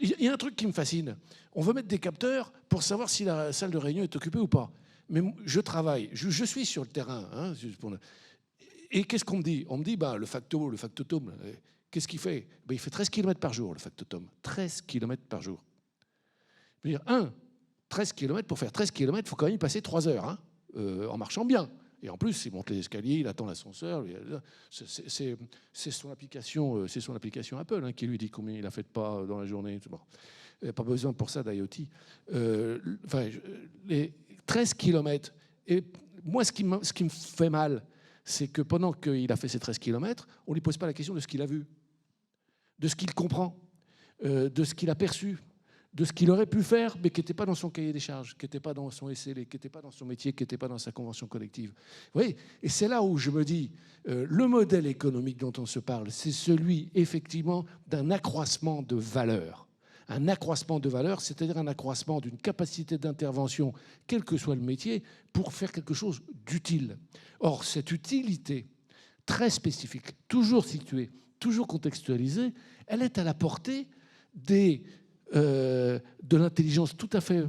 Il y a un truc qui me fascine. On veut mettre des capteurs pour savoir si la salle de réunion est occupée ou pas. Mais je travaille, je suis sur le terrain. Hein, et qu'est-ce qu'on me dit? On me dit, le factotum, qu'est-ce qu'il fait? Il fait 13 km par jour, le factotum. 13 km par jour. Je veux dire, 13 km, pour faire 13 km, il faut quand même y passer 3 heures, hein, en marchant bien. Et en plus, il monte les escaliers, il attend l'ascenseur. C'est son application Apple, hein, qui lui dit combien il a fait de pas dans la journée. Bon. Il n'y a pas besoin pour ça d'IoT. Les 13 km. Et moi, ce qui me fait mal, c'est que pendant qu'il a fait ces 13 km, on ne lui pose pas la question de ce qu'il a vu, de ce qu'il comprend, de ce qu'il a perçu, de ce qu'il aurait pu faire, mais qui n'était pas dans son cahier des charges, qui n'était pas dans son SLA, qui n'était pas dans son métier, qui n'était pas dans sa convention collective. Vous voyez, et c'est là où je me dis, le modèle économique dont on se parle, c'est celui, effectivement, d'un accroissement de valeur. Un accroissement de valeur, c'est-à-dire un accroissement d'une capacité d'intervention, quel que soit le métier, pour faire quelque chose d'utile. Or, cette utilité très spécifique, toujours située, toujours contextualisée, elle est à la portée de l'intelligence tout à fait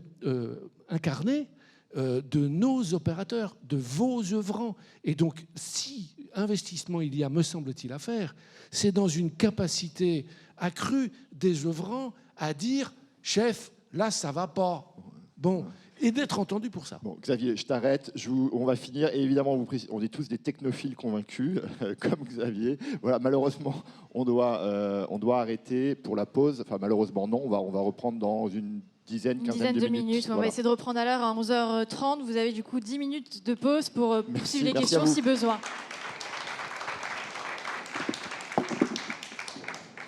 incarnée de nos opérateurs, de vos œuvrants. Et donc, si investissement il y a, me semble-t-il, à faire, c'est dans une capacité accrue des œuvrants à dire « chef, là, ça va pas ». Bon, et d'être entendu pour ça. Bon, Xavier, je t'arrête. On va finir. Et évidemment, on est tous des technophiles convaincus, comme Xavier. Voilà, malheureusement, on doit arrêter pour la pause. Enfin, malheureusement, non. On va reprendre dans une dizaine de minutes. On va essayer de reprendre à l'heure à 11h30. Vous avez du coup 10 minutes de pause pour poursuivre les questions si besoin.